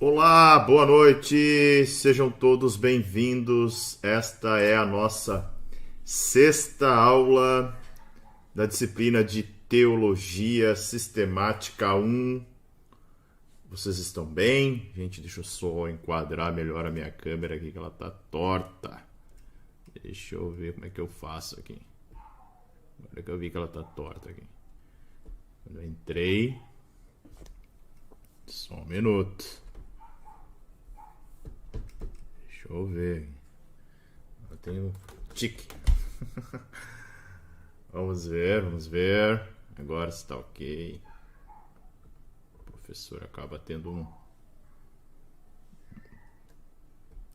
Olá, boa noite, sejam todos bem-vindos. Esta é a nossa sexta aula da disciplina de Teologia Sistemática 1. Vocês estão bem? Gente, deixa eu só enquadrar melhor a minha câmera aqui, que ela tá torta. Deixa eu ver como é que eu faço aqui. Agora que eu vi que ela tá torta aqui. Quando eu entrei... Só um minuto. Deixa eu ver. Eu tenho tique. Vamos ver. Agora está ok. O professor acaba tendo um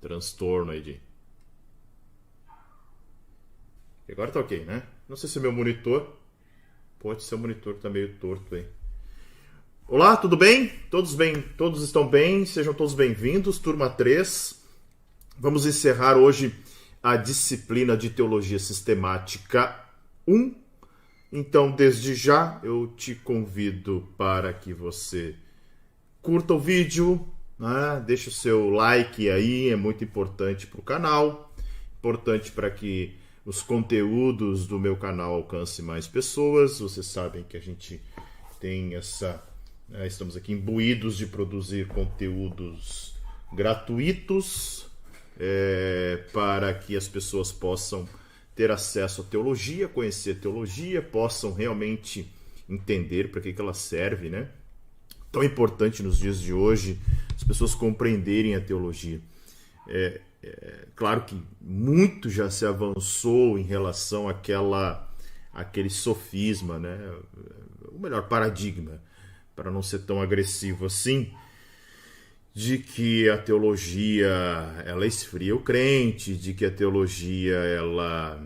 transtorno aí de... Agora tá ok, né? Não sei se é meu monitor. Pode ser o monitor que tá meio torto aí. Olá, tudo bem? Todos estão bem? Sejam todos bem-vindos, turma 3. Vamos encerrar hoje a disciplina de Teologia Sistemática 1. Então, desde já, eu te convido para que você curta o vídeo, né? Deixe o seu like aí, é muito importante para o canal, importante para que os conteúdos do meu canal alcancem mais pessoas. Vocês sabem que a gente tem estamos aqui imbuídos de produzir conteúdos gratuitos para que as pessoas possam ter acesso à teologia, conhecer a teologia, possam realmente entender para que ela serve, né? Tão importante nos dias de hoje as pessoas compreenderem a teologia. Claro que muito já se avançou em relação àquele sofisma, né? O melhor paradigma, para não ser tão agressivo assim, de que a teologia ela esfria o crente, de que a teologia ela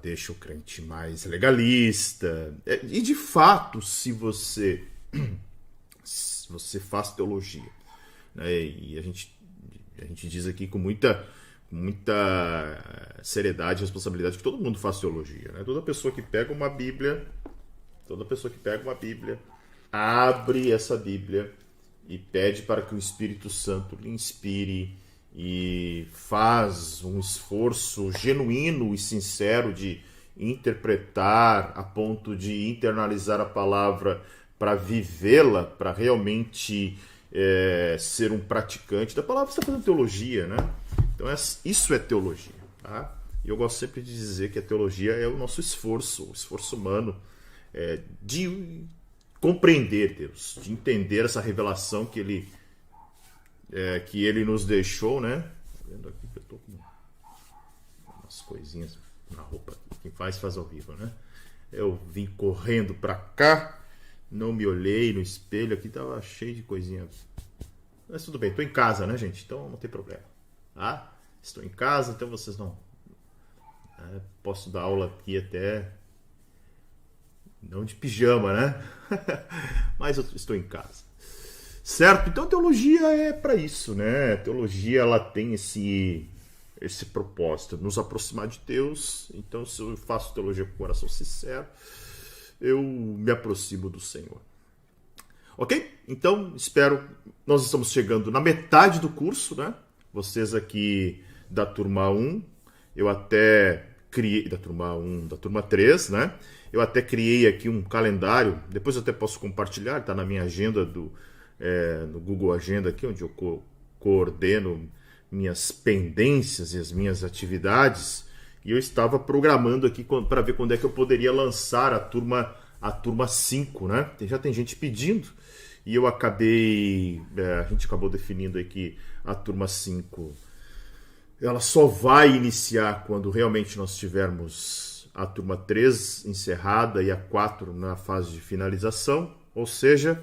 deixa o crente mais legalista. E de fato, se você faz teologia, né, e a gente diz aqui com muita seriedade e responsabilidade que todo mundo faz teologia, né? Toda pessoa que pega uma Bíblia, abre essa Bíblia e pede para que o Espírito Santo lhe inspire e faz um esforço genuíno e sincero de interpretar a ponto de internalizar a palavra para vivê-la, para realmente ser um praticante da palavra. Você está fazendo teologia, né? Então isso é teologia, tá? E eu gosto sempre de dizer que a teologia é o nosso esforço, o esforço humano de compreender Deus, de entender essa revelação que ele nos deixou, né? Tá vendo aqui que eu tô com umas coisinhas na roupa. Quem faz ao vivo, né? Eu vim correndo pra cá, não me olhei no espelho, aqui tava cheio de coisinha. Mas tudo bem, tô em casa, né, gente? Então não tem problema, tá? Estou em casa, então vocês não... posso dar aula aqui até... não de pijama, né? Mas eu estou em casa. Certo? Então a teologia é para isso, né? A teologia ela tem esse propósito, nos aproximar de Deus. Então, se eu faço teologia com o coração sincero, eu me aproximo do Senhor. Ok? Então, nós estamos chegando na metade do curso, né? Vocês aqui da turma 1, eu até criei, da turma 3, né? Eu até criei aqui um calendário, depois eu até posso compartilhar, está na minha agenda no Google Agenda aqui, onde eu coordeno minhas pendências e as minhas atividades, e eu estava programando aqui para ver quando é que eu poderia lançar a turma 5, né? Já tem gente pedindo, e a gente acabou definindo aqui a turma 5. Ela só vai iniciar quando realmente nós tivermos a turma 3 encerrada e a 4 na fase de finalização, ou seja,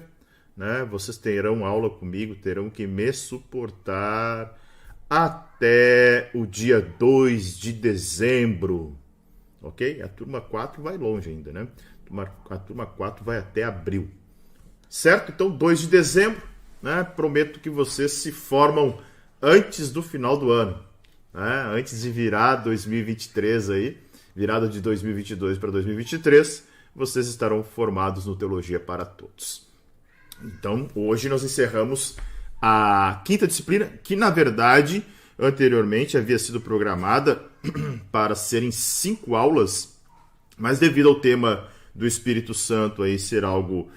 né, vocês terão aula comigo, terão que me suportar até o dia 2 de dezembro, ok? A turma 4 vai longe ainda, né? A turma 4 vai até abril, certo? Então, 2 de dezembro, né? Prometo que vocês se formam antes do final do ano, né? Antes de virar 2023 aí, virada de 2022 para 2023, vocês estarão formados no Teologia para Todos. Então, hoje nós encerramos a quinta disciplina, que na verdade anteriormente havia sido programada para serem 5 aulas, mas devido ao tema do Espírito Santo aí ser algo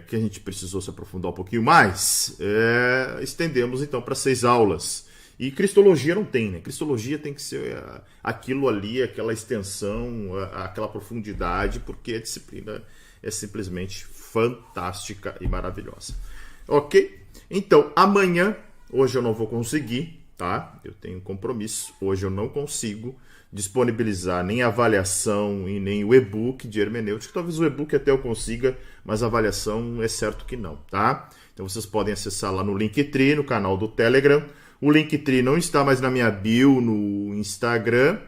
que a gente precisou se aprofundar um pouquinho mais, estendemos então para 6 aulas. E Cristologia não tem, né? Cristologia tem que ser aquilo ali, aquela extensão, aquela profundidade, porque a disciplina é simplesmente fantástica e maravilhosa. Ok? Então, amanhã, hoje eu não vou conseguir, tá? Eu tenho um compromisso, hoje eu não consigo disponibilizar nem a avaliação e nem o e-book de hermenêutica. Talvez o e-book até eu consiga, mas a avaliação é certo que não, tá? Então vocês podem acessar lá no Linktree, no canal do Telegram. O Linktree não está mais na minha bio no Instagram,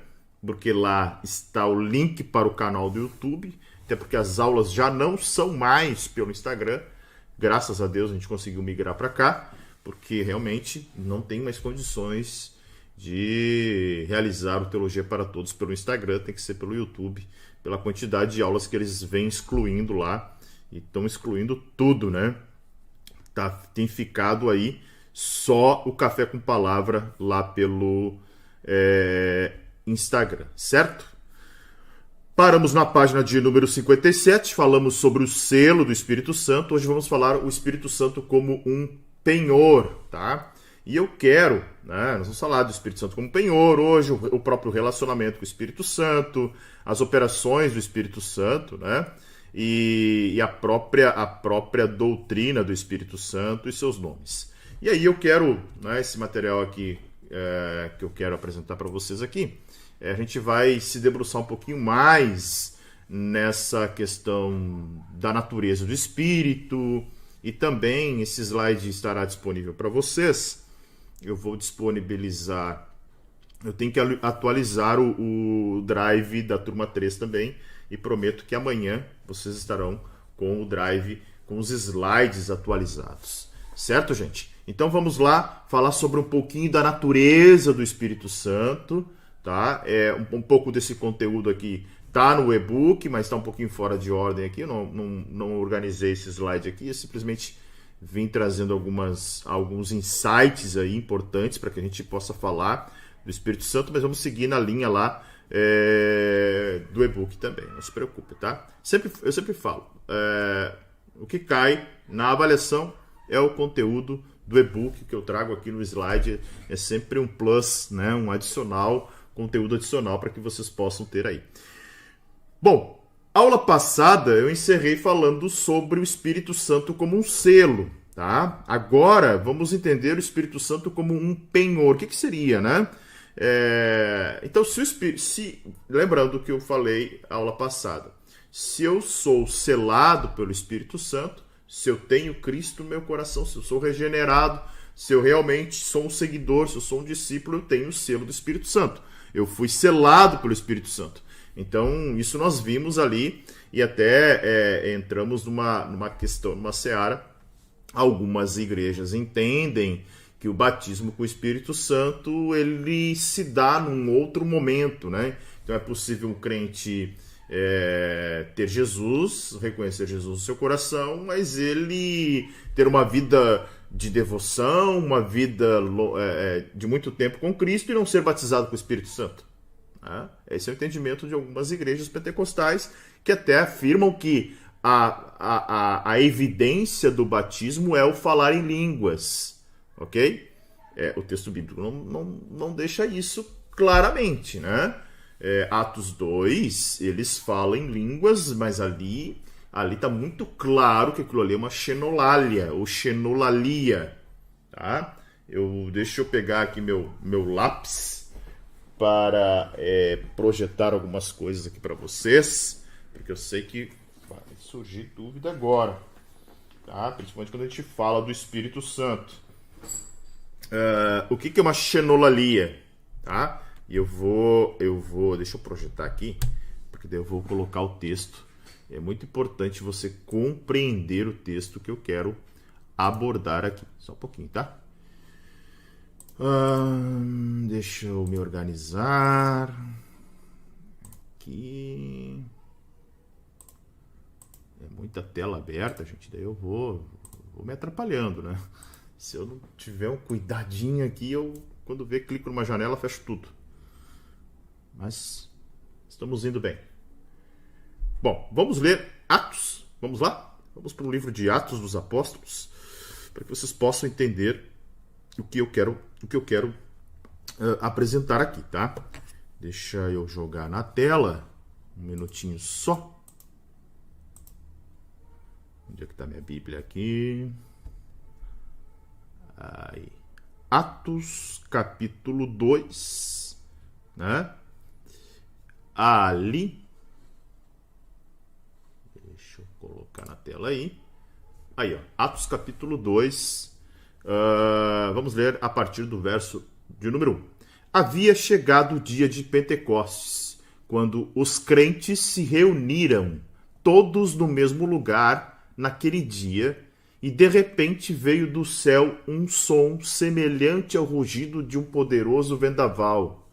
porque lá está o link para o canal do YouTube, até porque as aulas já não são mais pelo Instagram. Graças a Deus a gente conseguiu migrar para cá, porque realmente não tem mais condições de realizar o Teologia para Todos pelo Instagram, tem que ser pelo YouTube, pela quantidade de aulas que eles vêm excluindo lá, e estão excluindo tudo, né? Tem ficado aí só o Café com Palavra lá pelo Instagram, certo? Paramos na página de número 57, falamos sobre o selo do Espírito Santo. Hoje vamos falar o Espírito Santo como um penhor, tá? E eu quero, né, nós vamos falar do Espírito Santo como penhor hoje, o próprio relacionamento com o Espírito Santo, as operações do Espírito Santo, né? E a própria doutrina do Espírito Santo e seus nomes. E aí eu quero, né, esse material aqui que eu quero apresentar para vocês aqui, a gente vai se debruçar um pouquinho mais nessa questão da natureza do Espírito, e também esse slide estará disponível para vocês. Eu vou disponibilizar, eu tenho que atualizar o Drive da turma 3 também, e prometo que amanhã vocês estarão com o Drive, com os slides atualizados. Certo, gente? Então vamos lá falar sobre um pouquinho da natureza do Espírito Santo, tá? Um pouco desse conteúdo aqui tá no e-book, mas está um pouquinho fora de ordem aqui. Eu não organizei esse slide aqui, eu simplesmente vim trazendo alguns insights aí importantes para que a gente possa falar do Espírito Santo, mas vamos seguir na linha lá do e-book também, não se preocupe, tá? Eu sempre falo, o que cai na avaliação é o conteúdo do e-book que eu trago aqui no slide, é sempre um plus, né? Um adicional, conteúdo adicional para que vocês possam ter aí. Bom, aula passada eu encerrei falando sobre o Espírito Santo como um selo, tá? Agora vamos entender o Espírito Santo como um penhor. O que seria, né? Então, lembrando o que eu falei na aula passada, se eu sou selado pelo Espírito Santo, se eu tenho Cristo no meu coração, se eu sou regenerado, se eu realmente sou um seguidor, se eu sou um discípulo, eu tenho o selo do Espírito Santo. Eu fui selado pelo Espírito Santo. Então, isso nós vimos ali e até entramos numa questão, numa seara. Algumas igrejas entendem que o batismo com o Espírito Santo ele se dá num outro momento, né? Então, é possível um crente ter Jesus, reconhecer Jesus no seu coração, mas ele ter uma vida de devoção, uma vida de muito tempo com Cristo e não ser batizado com o Espírito Santo. Esse é o entendimento de algumas igrejas pentecostais que até afirmam que a evidência do batismo é o falar em línguas, ok? O texto bíblico não deixa isso claramente, né? Atos 2, eles falam em línguas, mas ali está muito claro que aquilo ali é uma xenolalia, ou xenolalia, tá? Deixa eu pegar aqui meu lápis para projetar algumas coisas aqui para vocês, porque eu sei que vai surgir dúvida agora, tá? Principalmente quando a gente fala do Espírito Santo. O que é uma xenolalia, tá? E eu vou, deixa eu projetar aqui, porque daí eu vou colocar o texto. É muito importante você compreender o texto que eu quero abordar aqui. Só um pouquinho, tá? Deixa eu me organizar. Aqui. É muita tela aberta, gente. Daí eu vou me atrapalhando, né? Se eu não tiver um cuidadinho aqui, eu, quando ver, clico numa janela, fecho tudo. Mas estamos indo bem. Bom, vamos ler Atos. Vamos lá? Vamos para o livro de Atos dos Apóstolos, para que vocês possam entender o que eu quero apresentar aqui, tá? Deixa eu jogar na tela. Um minutinho só. Onde é que está minha Bíblia aqui? Aí. Atos, capítulo 2, né? Ali. Deixa eu colocar na tela aí. Aí, ó. Atos, capítulo 2. Vamos ler a partir do verso de número 1. Havia chegado o dia de Pentecostes, quando os crentes se reuniram, todos no mesmo lugar, naquele dia, e de repente veio do céu um som semelhante ao rugido de um poderoso vendaval,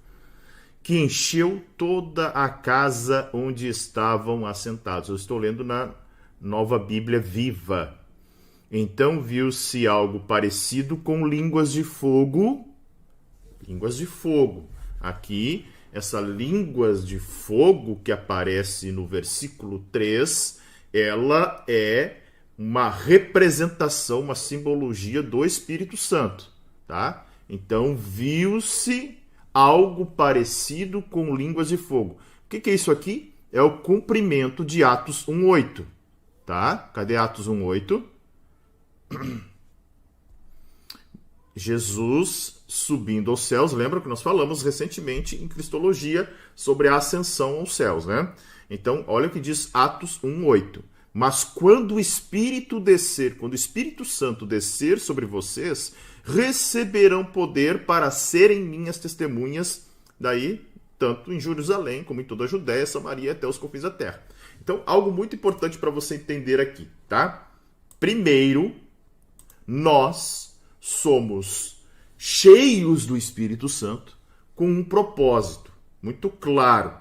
que encheu toda a casa onde estavam assentados. Eu estou lendo na Nova Bíblia Viva. Então viu-se algo parecido com línguas de fogo. Línguas de fogo. Aqui, essa línguas de fogo que aparece no versículo 3, ela é uma representação, uma simbologia do Espírito Santo, tá? Então, viu-se algo parecido com línguas de fogo. O que é isso aqui? É o cumprimento de Atos 1:8, tá? Cadê Atos 1:8? Jesus subindo aos céus. Lembra que nós falamos recentemente em Cristologia sobre a ascensão aos céus, né? Então, olha o que diz Atos 1:8. Mas quando o Espírito descer, quando o Espírito Santo descer sobre vocês, receberão poder para serem minhas testemunhas, daí, tanto em Jerusalém, como em toda a Judéia, Samaria, até os confins da terra. Então, algo muito importante para você entender aqui, tá? Primeiro, nós somos cheios do Espírito Santo com um propósito muito claro,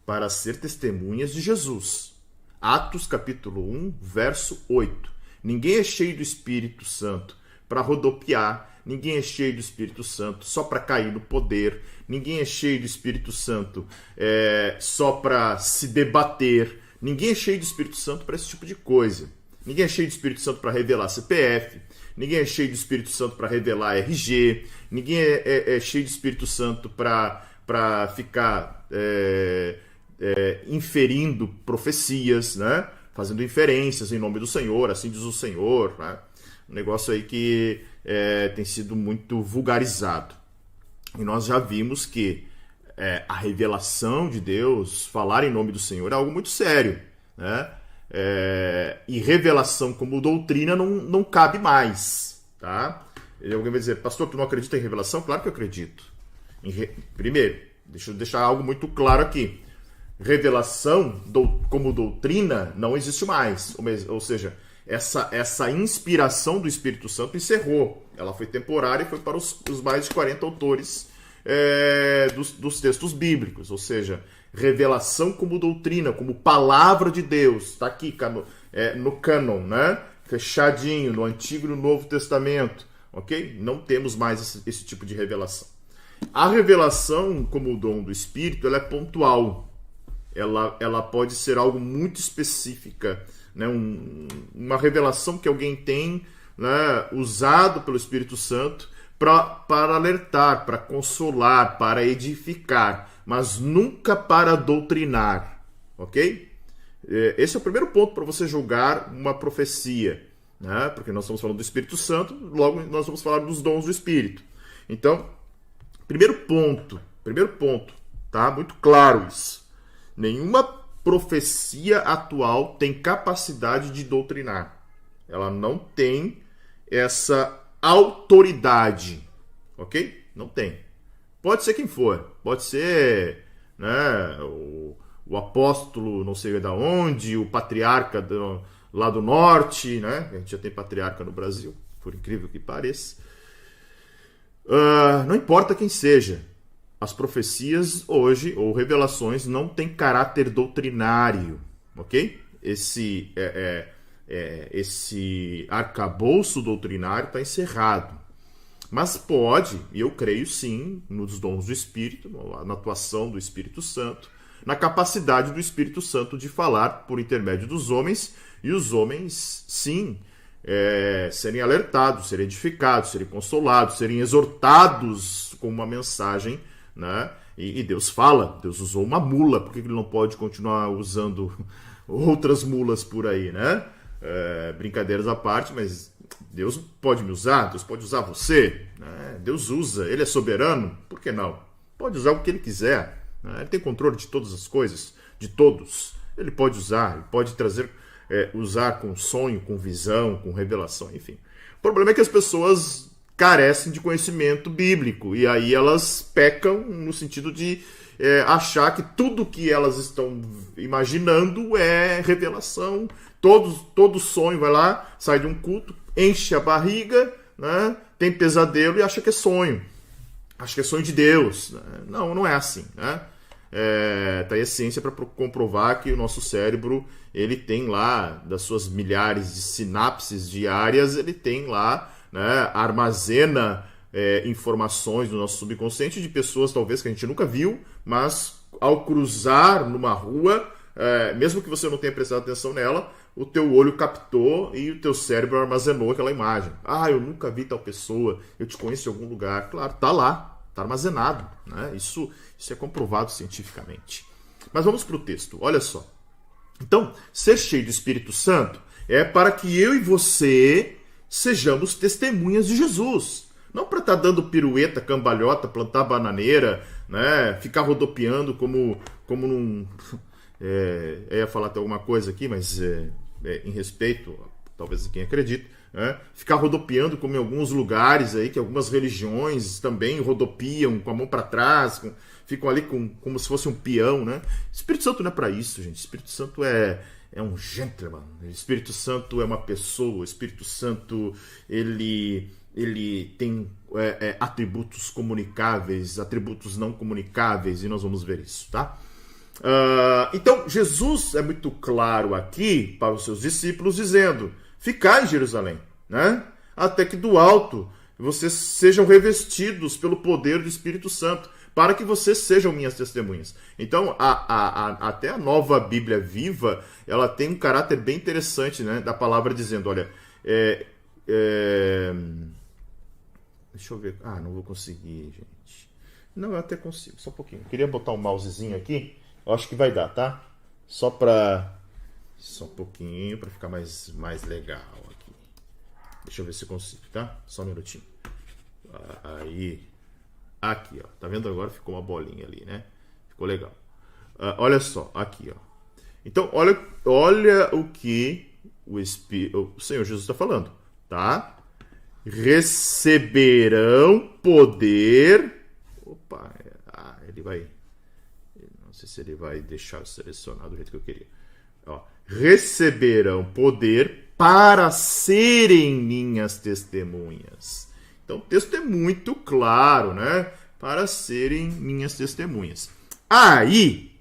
para ser testemunhas de Jesus. Atos capítulo 1, verso 8. Ninguém é cheio do Espírito Santo para rodopiar, ninguém é cheio do Espírito Santo só para cair no poder, ninguém é cheio do Espírito Santo só para se debater, ninguém é cheio do Espírito Santo para esse tipo de coisa. Ninguém é cheio do Espírito Santo para revelar CPF, ninguém é cheio do Espírito Santo para revelar RG, ninguém é cheio do Espírito Santo para ficar inferindo profecias, né? Fazendo inferências em nome do Senhor, assim diz o Senhor, né? Um negócio aí que tem sido muito vulgarizado. E nós já vimos que a revelação de Deus, falar em nome do Senhor, é algo muito sério, né? E revelação como doutrina não cabe mais, tá? Alguém vai dizer, pastor, tu não acredita em revelação? Claro que eu acredito. Primeiro, deixa eu deixar algo muito claro aqui. Revelação como doutrina não existe mais. Ou seja, essa inspiração do Espírito Santo encerrou. Ela foi temporária e foi para os mais de 40 autores dos textos bíblicos. Ou seja, revelação como doutrina, como palavra de Deus. Está aqui no cânon, né? Fechadinho, no Antigo e no Novo Testamento. Ok? Não temos mais esse tipo de revelação. A revelação como dom do Espírito, ela é pontual. Ela pode ser algo muito específica, né? Uma revelação que alguém tem, né, usado pelo Espírito Santo para alertar, para consolar, para edificar, mas nunca para doutrinar, ok? Esse é o primeiro ponto para você julgar uma profecia, né? Porque nós estamos falando do Espírito Santo, logo nós vamos falar dos dons do Espírito. Então, primeiro ponto, tá? Muito claro isso. Nenhuma profecia atual tem capacidade de doutrinar. Ela não tem essa autoridade, ok? Não tem. Pode ser quem for. Pode ser, né, o apóstolo não sei de onde, o patriarca lá do norte, né? A gente já tem patriarca no Brasil, por incrível que pareça. Não importa quem seja. As profecias hoje, ou revelações, não têm caráter doutrinário, ok? esse arcabouço doutrinário está encerrado. Mas pode, e eu creio sim, nos dons do Espírito, na atuação do Espírito Santo, na capacidade do Espírito Santo de falar por intermédio dos homens, e os homens, sim, serem alertados, serem edificados, serem consolados, serem exortados com uma mensagem, né? E Deus fala, Deus usou uma mula, por que ele não pode continuar usando outras mulas por aí, né? Brincadeiras à parte, mas Deus pode me usar, Deus pode usar você, né? Deus usa, ele é soberano, por que não? Pode usar o que ele quiser, né? Ele tem controle de todas as coisas, de todos, ele pode usar, ele pode trazer, usar com sonho, com visão, com revelação, enfim. O problema é que as pessoas carecem de conhecimento bíblico, e aí elas pecam no sentido de achar que tudo que elas estão imaginando é revelação. Todo sonho vai lá, sai de um culto, enche a barriga, né? Tem pesadelo e acha que é sonho. Acha que é sonho de Deus. Né? Não é assim. Né? Tá aí a ciência para comprovar que o nosso cérebro, ele tem lá, das suas milhares de sinapses diárias, ele tem lá, né, armazena informações do nosso subconsciente de pessoas talvez que a gente nunca viu, mas ao cruzar numa rua, mesmo que você não tenha prestado atenção nela, o teu olho captou e o teu cérebro armazenou aquela imagem. Eu nunca vi tal pessoa, eu te conheço em algum lugar. Claro, tá lá, tá armazenado. Né? Isso é comprovado cientificamente. Mas vamos para o texto, olha só. Então, ser cheio do Espírito Santo é para que eu e você sejamos testemunhas de Jesus. Não para estar dando pirueta, cambalhota, plantar bananeira, né? Ficar rodopiando como num... eu ia falar até alguma coisa aqui, mas em respeito, talvez a quem acredita, né? Ficar rodopiando como em alguns lugares aí, que algumas religiões também rodopiam com a mão para trás, ficam ali como se fosse um peão, né? Espírito Santo não é para isso, gente. Espírito Santo é um gentleman. O Espírito Santo é uma pessoa. O Espírito Santo, ele tem atributos comunicáveis, atributos não comunicáveis, e nós vamos ver isso, tá? Então, Jesus é muito claro aqui para os seus discípulos, dizendo: ficai em Jerusalém, né? Até que do alto vocês sejam revestidos pelo poder do Espírito Santo, para que vocês sejam minhas testemunhas. Então, até a Nova Bíblia Viva, ela tem um caráter bem interessante, né, da palavra, dizendo, olha, deixa eu ver, não vou conseguir, gente. Não, eu até consigo, só um pouquinho. Eu queria botar um mousezinho aqui, eu acho que vai dar, tá? Só um pouquinho, para ficar mais legal aqui. Deixa eu ver se eu consigo, tá? Só um minutinho. Aí... Aqui, ó. Tá vendo agora? Ficou uma bolinha ali, né? Ficou legal. Olha só, aqui, ó. Então, olha o que o Senhor Jesus está falando, tá? Receberão poder... Opa, ele vai... Não sei se ele vai deixar eu selecionar do jeito que eu queria. Ó, receberão poder para serem minhas testemunhas. Então o texto é muito claro, né? Para serem minhas testemunhas. Aí,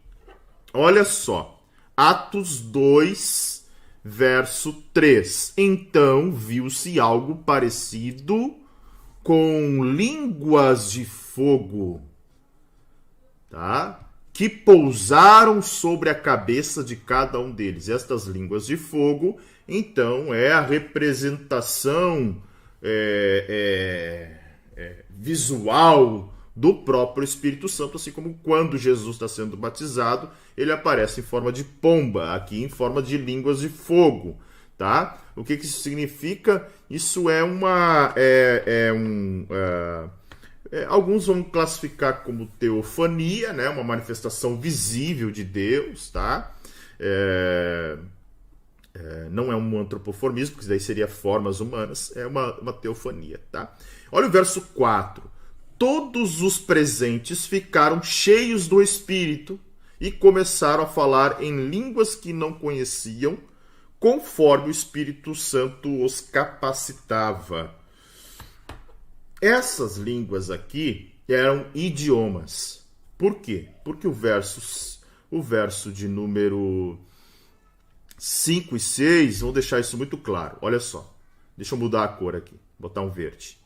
olha só. Atos 2, verso 3. Então viu-se algo parecido com línguas de fogo, tá? Que pousaram sobre a cabeça de cada um deles. Estas línguas de fogo, então, é a representação visual do próprio Espírito Santo, assim como quando Jesus está sendo batizado, ele aparece em forma de pomba, aqui em forma de línguas de fogo, tá? O que isso significa? Isso alguns vão classificar como teofania, né? Uma manifestação visível de Deus, tá? Não é um antropoformismo, porque daí seria formas humanas, é uma teofania, tá? Olha o verso 4. Todos os presentes ficaram cheios do Espírito e começaram a falar em línguas que não conheciam, conforme o Espírito Santo os capacitava. Essas línguas aqui eram idiomas. Por quê? Porque o verso de número 5 e 6 vão deixar isso muito claro. Olha só. Deixa eu mudar a cor aqui. Botar um verde.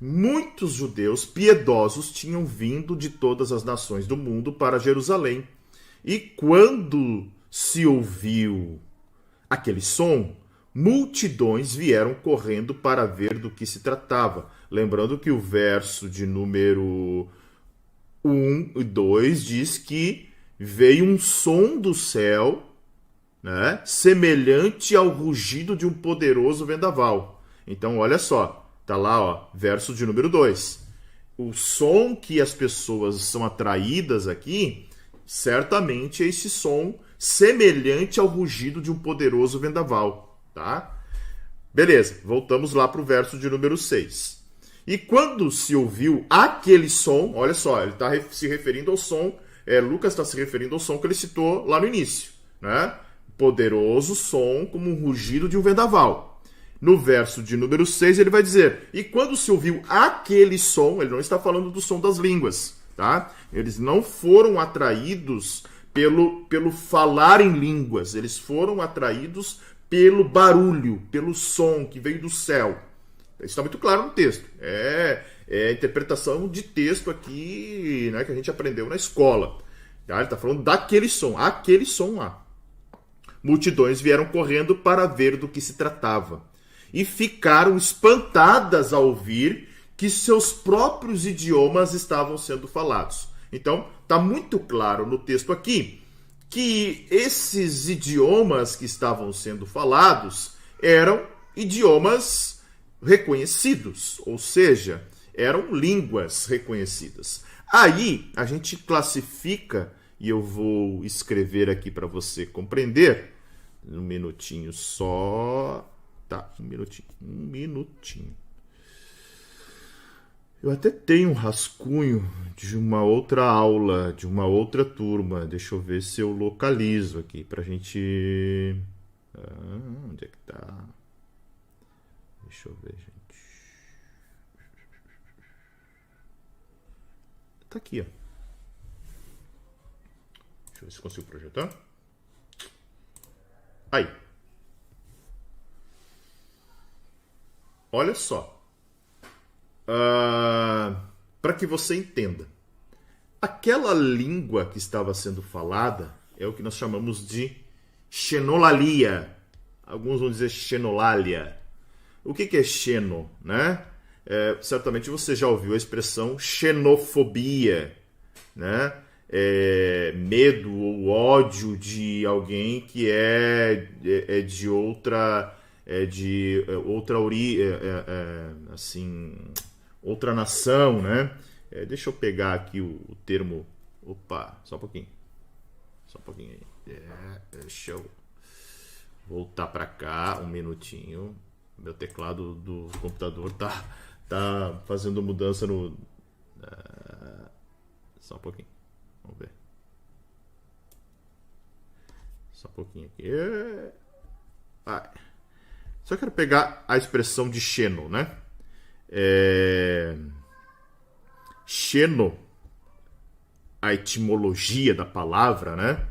Muitos judeus piedosos tinham vindo de todas as nações do mundo para Jerusalém. E quando se ouviu aquele som, multidões vieram correndo para ver do que se tratava. Lembrando que o verso de número 1 e 2 diz que veio um som do céu, né, semelhante ao rugido de um poderoso vendaval. Então, olha só, tá lá, ó, verso de número 2. O som que as pessoas são atraídas aqui, certamente é esse som semelhante ao rugido de um poderoso vendaval, tá? Beleza, voltamos lá para o verso de número 6. E quando se ouviu aquele som, olha só, ele está se referindo ao som, Lucas está se referindo ao som que ele citou lá no início, né? Poderoso som como um rugido de um vendaval. No verso de número 6 ele vai dizer, e quando se ouviu aquele som, ele não está falando do som das línguas, tá? Eles não foram atraídos pelo falar em línguas, eles foram atraídos pelo barulho, pelo som que veio do céu. Isso está muito claro no texto. É a interpretação de texto aqui, né, que a gente aprendeu na escola. Tá? Ele está falando daquele som, aquele som lá. Multidões vieram correndo para ver do que se tratava. E ficaram espantadas ao ouvir que seus próprios idiomas estavam sendo falados. Então, está muito claro no texto aqui que esses idiomas que estavam sendo falados eram idiomas reconhecidos, ou seja, eram línguas reconhecidas. Aí a gente classifica, e eu vou escrever aqui para você compreender, um minutinho só, tá, um minutinho. Eu até tenho um rascunho de uma outra aula, de uma outra turma, deixa eu ver se eu localizo aqui, pra gente... onde é que tá? Deixa eu ver, gente. Tá aqui, ó. Deixa eu ver se consigo projetar. Aí. Olha só. Para que você entenda. Aquela língua que estava sendo falada é o que nós chamamos de xenolalia. Alguns vão dizer xenolalia. O que é xeno, né? Certamente você já ouviu a expressão xenofobia, né? Medo ou ódio de alguém que é de outra assim, outra nação, né? Deixa eu pegar aqui o termo. Opa, só um pouquinho aí. Deixa eu voltar para cá um minutinho. Meu teclado do computador tá fazendo mudança no... Só um pouquinho. Vamos ver. Só um pouquinho aqui. Só quero pegar a expressão de xeno, né? Xeno, a etimologia da palavra, né?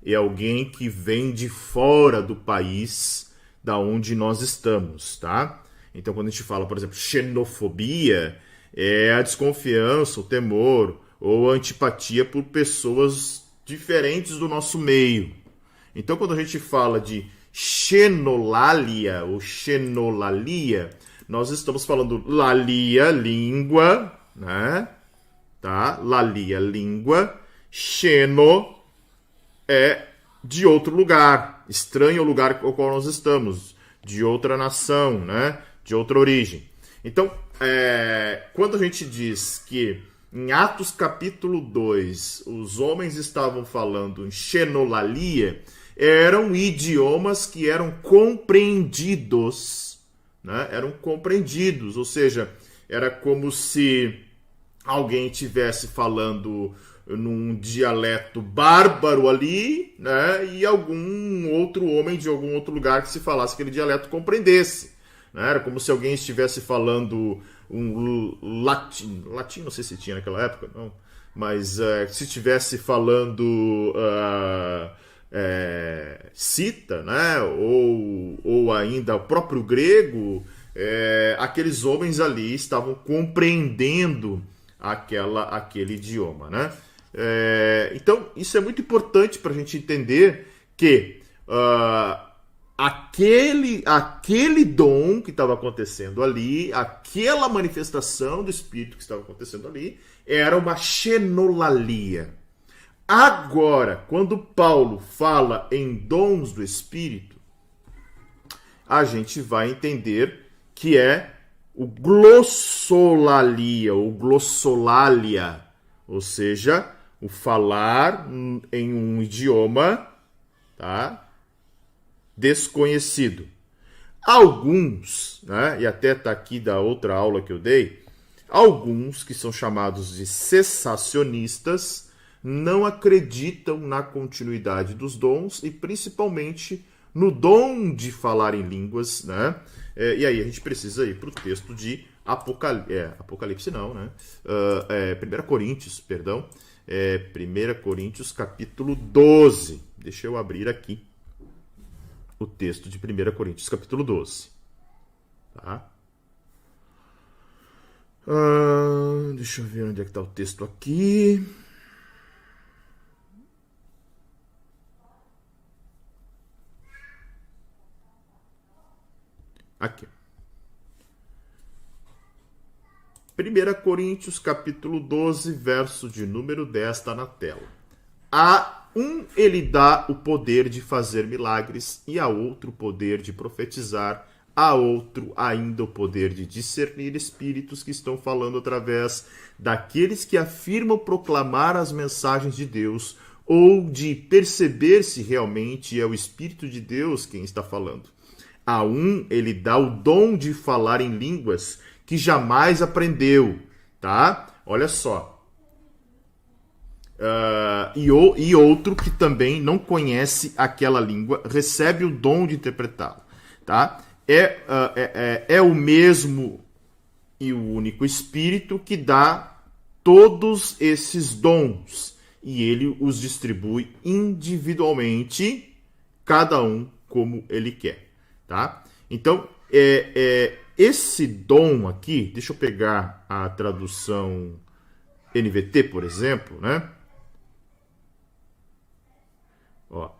É alguém que vem de fora do país da onde nós estamos, tá? Então, quando a gente fala, por exemplo, xenofobia, é a desconfiança, o temor ou a antipatia por pessoas diferentes do nosso meio. Então, quando a gente fala de xenolalia ou xenolalia, nós estamos falando lalia, língua, né? Tá? Lalia, língua. Xeno é de outro lugar, estranho ao lugar ao qual nós estamos, de outra nação, né? De outra origem. Então, quando a gente diz que em Atos capítulo 2 os homens estavam falando em xenolalia, eram idiomas que eram compreendidos, né? Eram compreendidos, ou seja, era como se alguém estivesse falando num dialeto bárbaro ali, né? E algum outro homem de algum outro lugar que se falasse aquele dialeto compreendesse, né? Era como se alguém estivesse falando um latim, não sei se tinha naquela época, não, mas se estivesse falando cita, né? Ou ainda o próprio grego, aqueles homens ali estavam compreendendo aquele idioma, né? Então, isso é muito importante para a gente entender que aquele dom que estava acontecendo ali, aquela manifestação do Espírito que estava acontecendo ali, era uma xenolalia. Agora, quando Paulo fala em dons do Espírito, a gente vai entender que é o glossolalia, ou glossolalia, ou seja, o falar em um idioma, tá, desconhecido. Alguns, né, e até está aqui da outra aula que eu dei, alguns que são chamados de cessacionistas não acreditam na continuidade dos dons e principalmente no dom de falar em línguas, né? E aí a gente precisa ir para o texto de Apocalipse não, né? 1 Coríntios, perdão. 1 Coríntios capítulo 12. Deixa eu abrir aqui o texto de 1 Coríntios capítulo 12. Tá? Deixa eu ver onde é que está o texto aqui. Aqui. 1 Coríntios, capítulo 12, verso de número 10, está na tela. A um ele dá o poder de fazer milagres, e a outro o poder de profetizar, a outro ainda o poder de discernir espíritos que estão falando através daqueles que afirmam proclamar as mensagens de Deus, ou de perceber se realmente é o Espírito de Deus quem está falando. A um ele dá o dom de falar em línguas que jamais aprendeu, tá? Olha só. E outro que também não conhece aquela língua recebe o dom de interpretá-la, tá? É o mesmo e o único Espírito que dá todos esses dons e ele os distribui individualmente, cada um como ele quer. Tá? Então, esse dom aqui, deixa eu pegar a tradução NVT, por exemplo, né? Ó.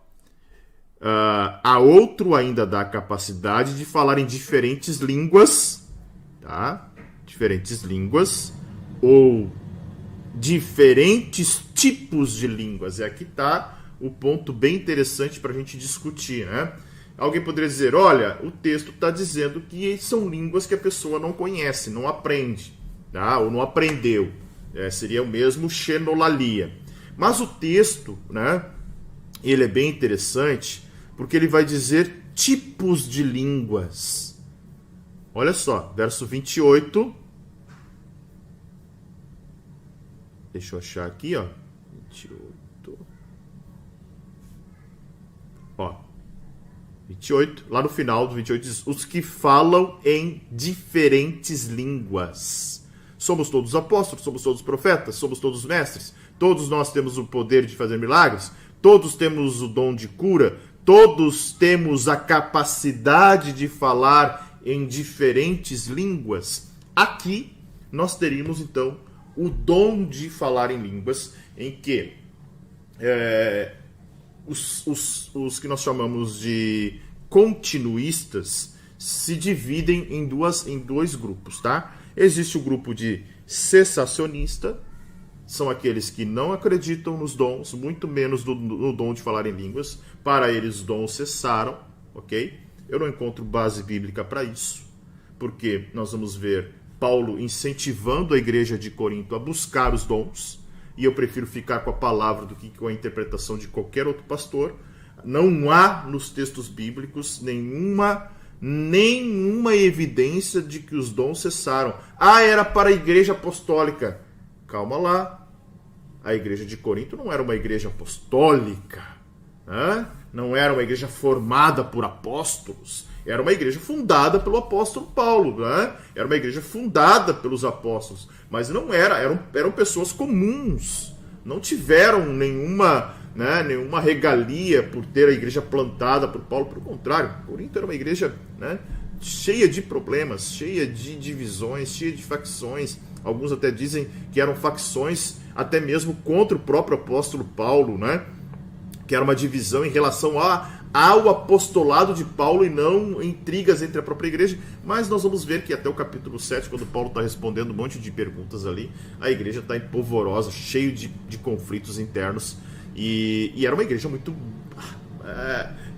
A outro ainda dá a capacidade de falar em diferentes línguas, tá? Diferentes línguas, ou diferentes tipos de línguas. E aqui está o ponto bem interessante para a gente discutir, né? Alguém poderia dizer, olha, o texto está dizendo que são línguas que a pessoa não conhece, não aprende, tá? Ou não aprendeu. Seria o mesmo xenolalia. Mas o texto, né, ele é bem interessante, porque ele vai dizer tipos de línguas. Olha só, verso 28. Deixa eu achar aqui, ó. 28. Ó. 28, lá no final do 28 diz, os que falam em diferentes línguas. Somos todos apóstolos, somos todos profetas, somos todos mestres, todos nós temos o poder de fazer milagres, todos temos o dom de cura, todos temos a capacidade de falar em diferentes línguas. Aqui nós teríamos então o dom de falar em línguas, em que os que nós chamamos de continuistas se dividem em dois grupos, tá? Existe o grupo de cessacionista, são aqueles que não acreditam nos dons, muito menos no dom de falar em línguas. Para eles, os dons cessaram, ok? Eu não encontro base bíblica para isso, porque nós vamos ver Paulo incentivando a igreja de Corinto a buscar os dons, e eu prefiro ficar com a palavra do que com a interpretação de qualquer outro pastor. Não há nos textos bíblicos nenhuma evidência de que os dons cessaram. Era para a igreja apostólica. Calma lá. A igreja de Corinto não era uma igreja apostólica, né? Não era uma igreja formada por apóstolos. Era uma igreja fundada pelo apóstolo Paulo, né? Era uma igreja fundada pelos apóstolos, mas não eram pessoas comuns, não tiveram nenhuma né, nenhuma regalia por ter a igreja plantada por Paulo. Pelo contrário, Corinto era uma igreja, né, cheia de problemas, cheia de divisões, cheia de facções. Alguns até dizem que eram facções até mesmo contra o próprio apóstolo Paulo, né? Que era uma divisão em relação ao apostolado de Paulo e não intrigas entre a própria igreja. Mas nós vamos ver que até o capítulo 7, quando Paulo está respondendo um monte de perguntas ali, a igreja está empolvorosa, cheio de conflitos internos. E era uma igreja muito...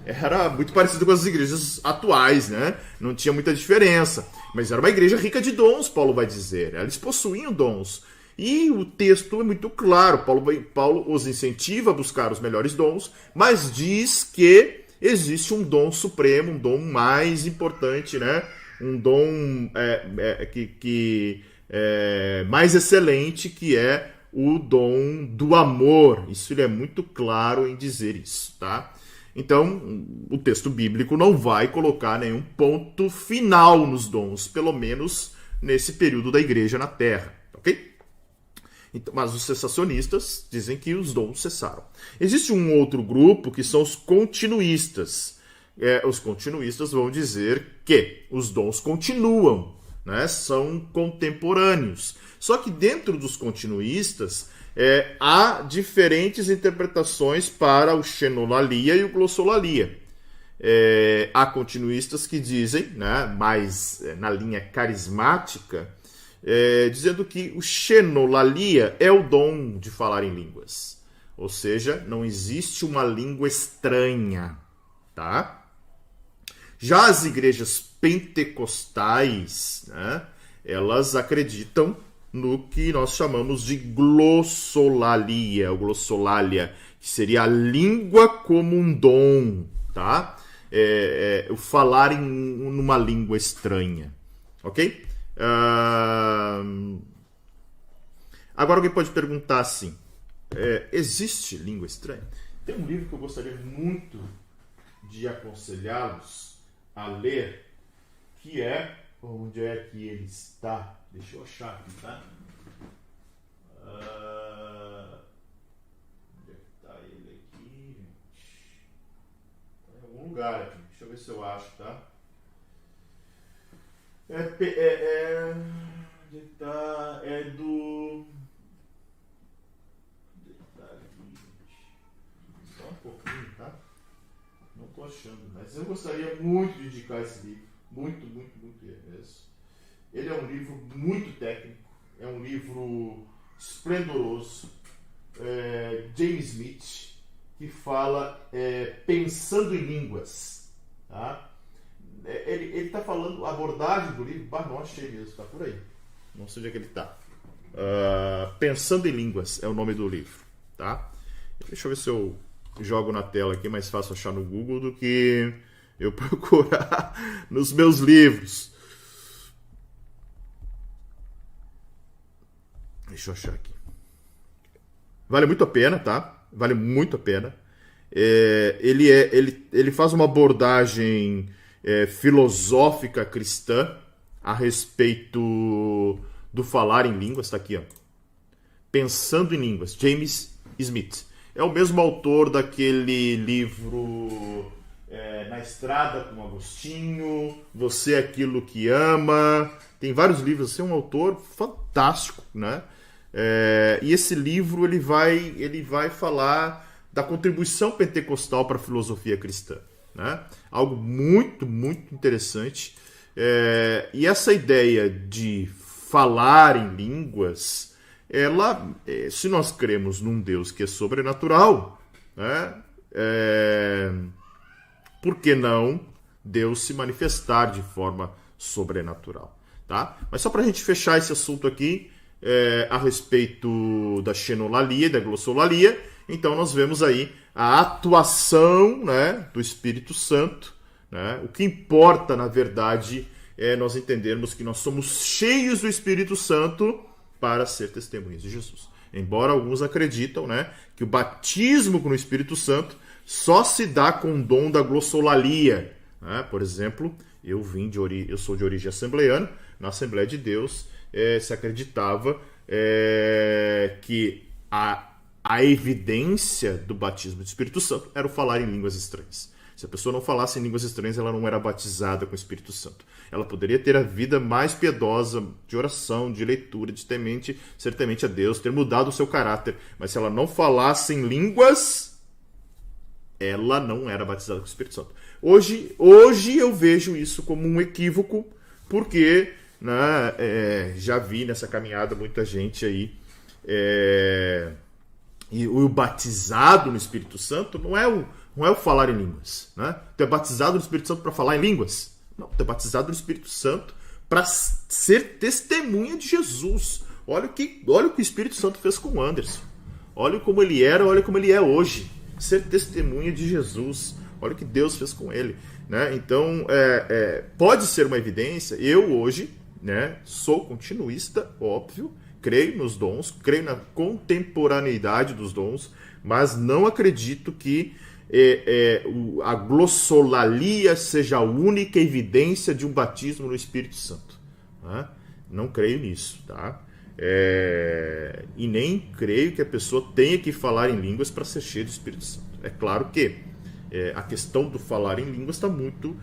era muito parecida com as igrejas atuais, né? Não tinha muita diferença. Mas era uma igreja rica de dons, Paulo vai dizer. Eles possuíam dons. E o texto é muito claro. Paulo os incentiva a buscar os melhores dons, mas diz que existe um dom supremo, um dom mais importante, né? Um dom mais excelente, que é o dom do amor. Isso ele é muito claro em dizer isso, tá? Então, o texto bíblico não vai colocar nenhum ponto final nos dons, pelo menos nesse período da igreja na Terra, ok? Então, mas os cessacionistas dizem que os dons cessaram. Existe um outro grupo que são os continuistas. Os continuistas vão dizer que os dons continuam, né? São contemporâneos. Só que dentro dos continuistas há diferentes interpretações para o xenolalia e o glossolalia. Há continuistas que dizem, né, mais na linha carismática, dizendo que o xenolalia é o dom de falar em línguas. Ou seja, não existe uma língua estranha, tá? Já as igrejas pentecostais, né, elas acreditam no que nós chamamos de glossolalia, ou glossolalia, que seria a língua como um dom, tá? O falar numa língua estranha, ok? Agora alguém pode perguntar assim, existe língua estranha? Tem um livro que eu gostaria muito de aconselhá-los a ler, que onde é que ele está? Deixa eu achar aqui, tá? Onde é que está ele aqui, gente? Está em algum lugar aqui. Deixa eu ver se eu acho, tá? Onde é que tá? É do... Onde é que tá aqui, gente? Só um pouquinho, tá? Não estou achando, mas eu gostaria muito de indicar esse livro. Muito, muito, muito mesmo. Ele é um livro muito técnico, é um livro esplendoroso. James Smith, que fala pensando em línguas. Tá? Ele está falando, a abordagem do livro, não achei mesmo, está por aí. Não sei onde é que ele está. Pensando em Línguas é o nome do livro. Tá? Deixa eu ver se eu jogo na tela aqui, mais fácil achar no Google do que eu procurar nos meus livros. Deixa eu achar aqui. Vale muito a pena, tá? Vale muito a pena. Ele faz uma abordagem filosófica cristã a respeito do falar em línguas. Está aqui, ó. Pensando em Línguas, James Smith. É o mesmo autor daquele livro Na Estrada com Agostinho, Você é Aquilo que Ama. Tem vários livros, assim, é um autor fantástico, né? E esse livro ele vai falar da contribuição pentecostal para a filosofia cristã, né? Algo muito, muito interessante. E essa ideia de falar em línguas, se nós cremos num Deus que é sobrenatural, né? Por que não Deus se manifestar de forma sobrenatural? Tá? Mas só para a gente fechar esse assunto aqui, a respeito da xenolalia e da glossolalia, então nós vemos aí a atuação, né, do Espírito Santo, né? O que importa, na verdade, é nós entendermos que nós somos cheios do Espírito Santo para ser testemunhas de Jesus. Embora alguns acreditam, né, que o batismo com o Espírito Santo só se dá com o dom da glossolalia, né? Por exemplo, eu sou de origem assembleiana. Na Assembleia de Deus se acreditava que a evidência do batismo do Espírito Santo era o falar em línguas estranhas. Se a pessoa não falasse em línguas estranhas, ela não era batizada com o Espírito Santo. Ela poderia ter a vida mais piedosa, de oração, de leitura, de ser temente a Deus, ter mudado o seu caráter. Mas se ela não falasse em línguas, ela não era batizada com o Espírito Santo. Hoje eu vejo isso como um equívoco, porque já vi nessa caminhada muita gente aí... E o batizado no Espírito Santo não é o falar em línguas. Né? Tu é batizado no Espírito Santo para falar em línguas? Não, tu é batizado no Espírito Santo para ser testemunha de Jesus. Olha o que o Espírito Santo fez com o Anderson. Olha como ele era, olha como ele é hoje. Ser testemunha de Jesus. Olha o que Deus fez com ele. Né? Então, pode ser uma evidência. Eu hoje, né, sou continuista, óbvio. Creio nos dons, creio na contemporaneidade dos dons, mas não acredito que a glossolalia seja a única evidência de um batismo no Espírito Santo. Tá? Não creio nisso. Tá? E nem creio que a pessoa tenha que falar em línguas para ser cheia do Espírito Santo. É claro que a questão do falar em línguas está muito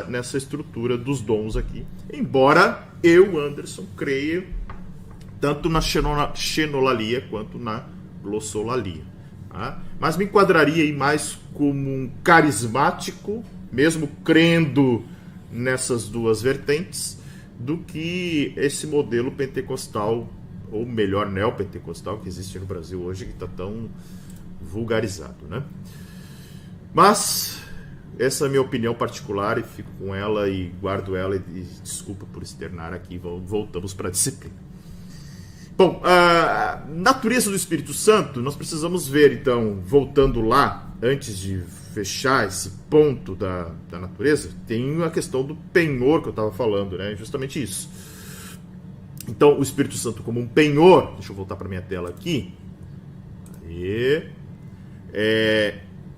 nessa estrutura dos dons aqui. Embora eu, Anderson, creia tanto na xenolalia quanto na glossolalia. Tá? Mas me enquadraria aí mais como um carismático, mesmo crendo nessas duas vertentes, do que esse modelo pentecostal, ou melhor, neopentecostal, que existe no Brasil hoje, que está tão vulgarizado. Né? Mas essa é a minha opinião particular, e fico com ela e guardo ela, e desculpa por externar aqui, voltamos para a disciplina. Bom, a natureza do Espírito Santo, nós precisamos ver, então, voltando lá, antes de fechar esse ponto da natureza, tem a questão do penhor que eu estava falando, né? Justamente isso. Então, o Espírito Santo como um penhor, deixa eu voltar para minha tela aqui,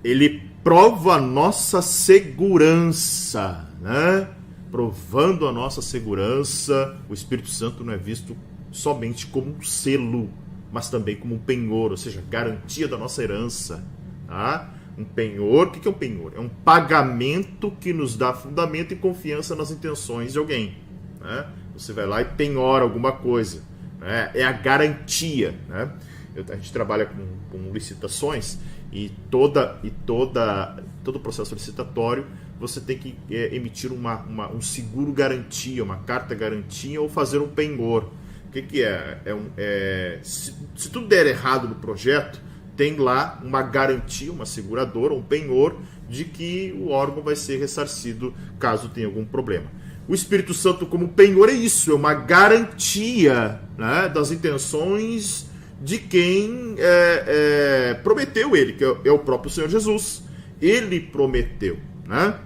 ele prova a nossa segurança, né? Provando a nossa segurança, o Espírito Santo não é visto somente como um selo, mas também como um penhor, ou seja, garantia da nossa herança. Tá? Um penhor, o que é um penhor? É um pagamento que nos dá fundamento e confiança nas intenções de alguém. Né? Você vai lá e penhora alguma coisa. Né? É a garantia. Né? A gente trabalha com licitações e todo o processo licitatório você tem que emitir um seguro garantia, uma carta garantia ou fazer um penhor. O que é? Se tudo der errado no projeto, tem lá uma garantia, uma seguradora, um penhor, de que o órgão vai ser ressarcido caso tenha algum problema. O Espírito Santo como penhor é isso, é uma garantia, né, das intenções de quem prometeu ele, que é o próprio Senhor Jesus. Ele prometeu. Né?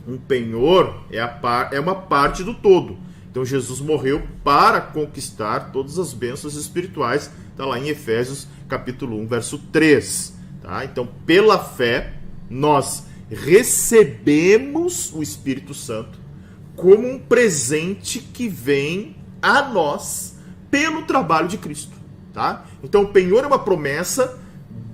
Um penhor é uma parte do todo. Então Jesus morreu para conquistar todas as bênçãos espirituais. Está lá em Efésios capítulo 1, verso 3. Tá? Então, pela fé, nós recebemos o Espírito Santo como um presente que vem a nós pelo trabalho de Cristo. Tá? Então, o penhor é uma promessa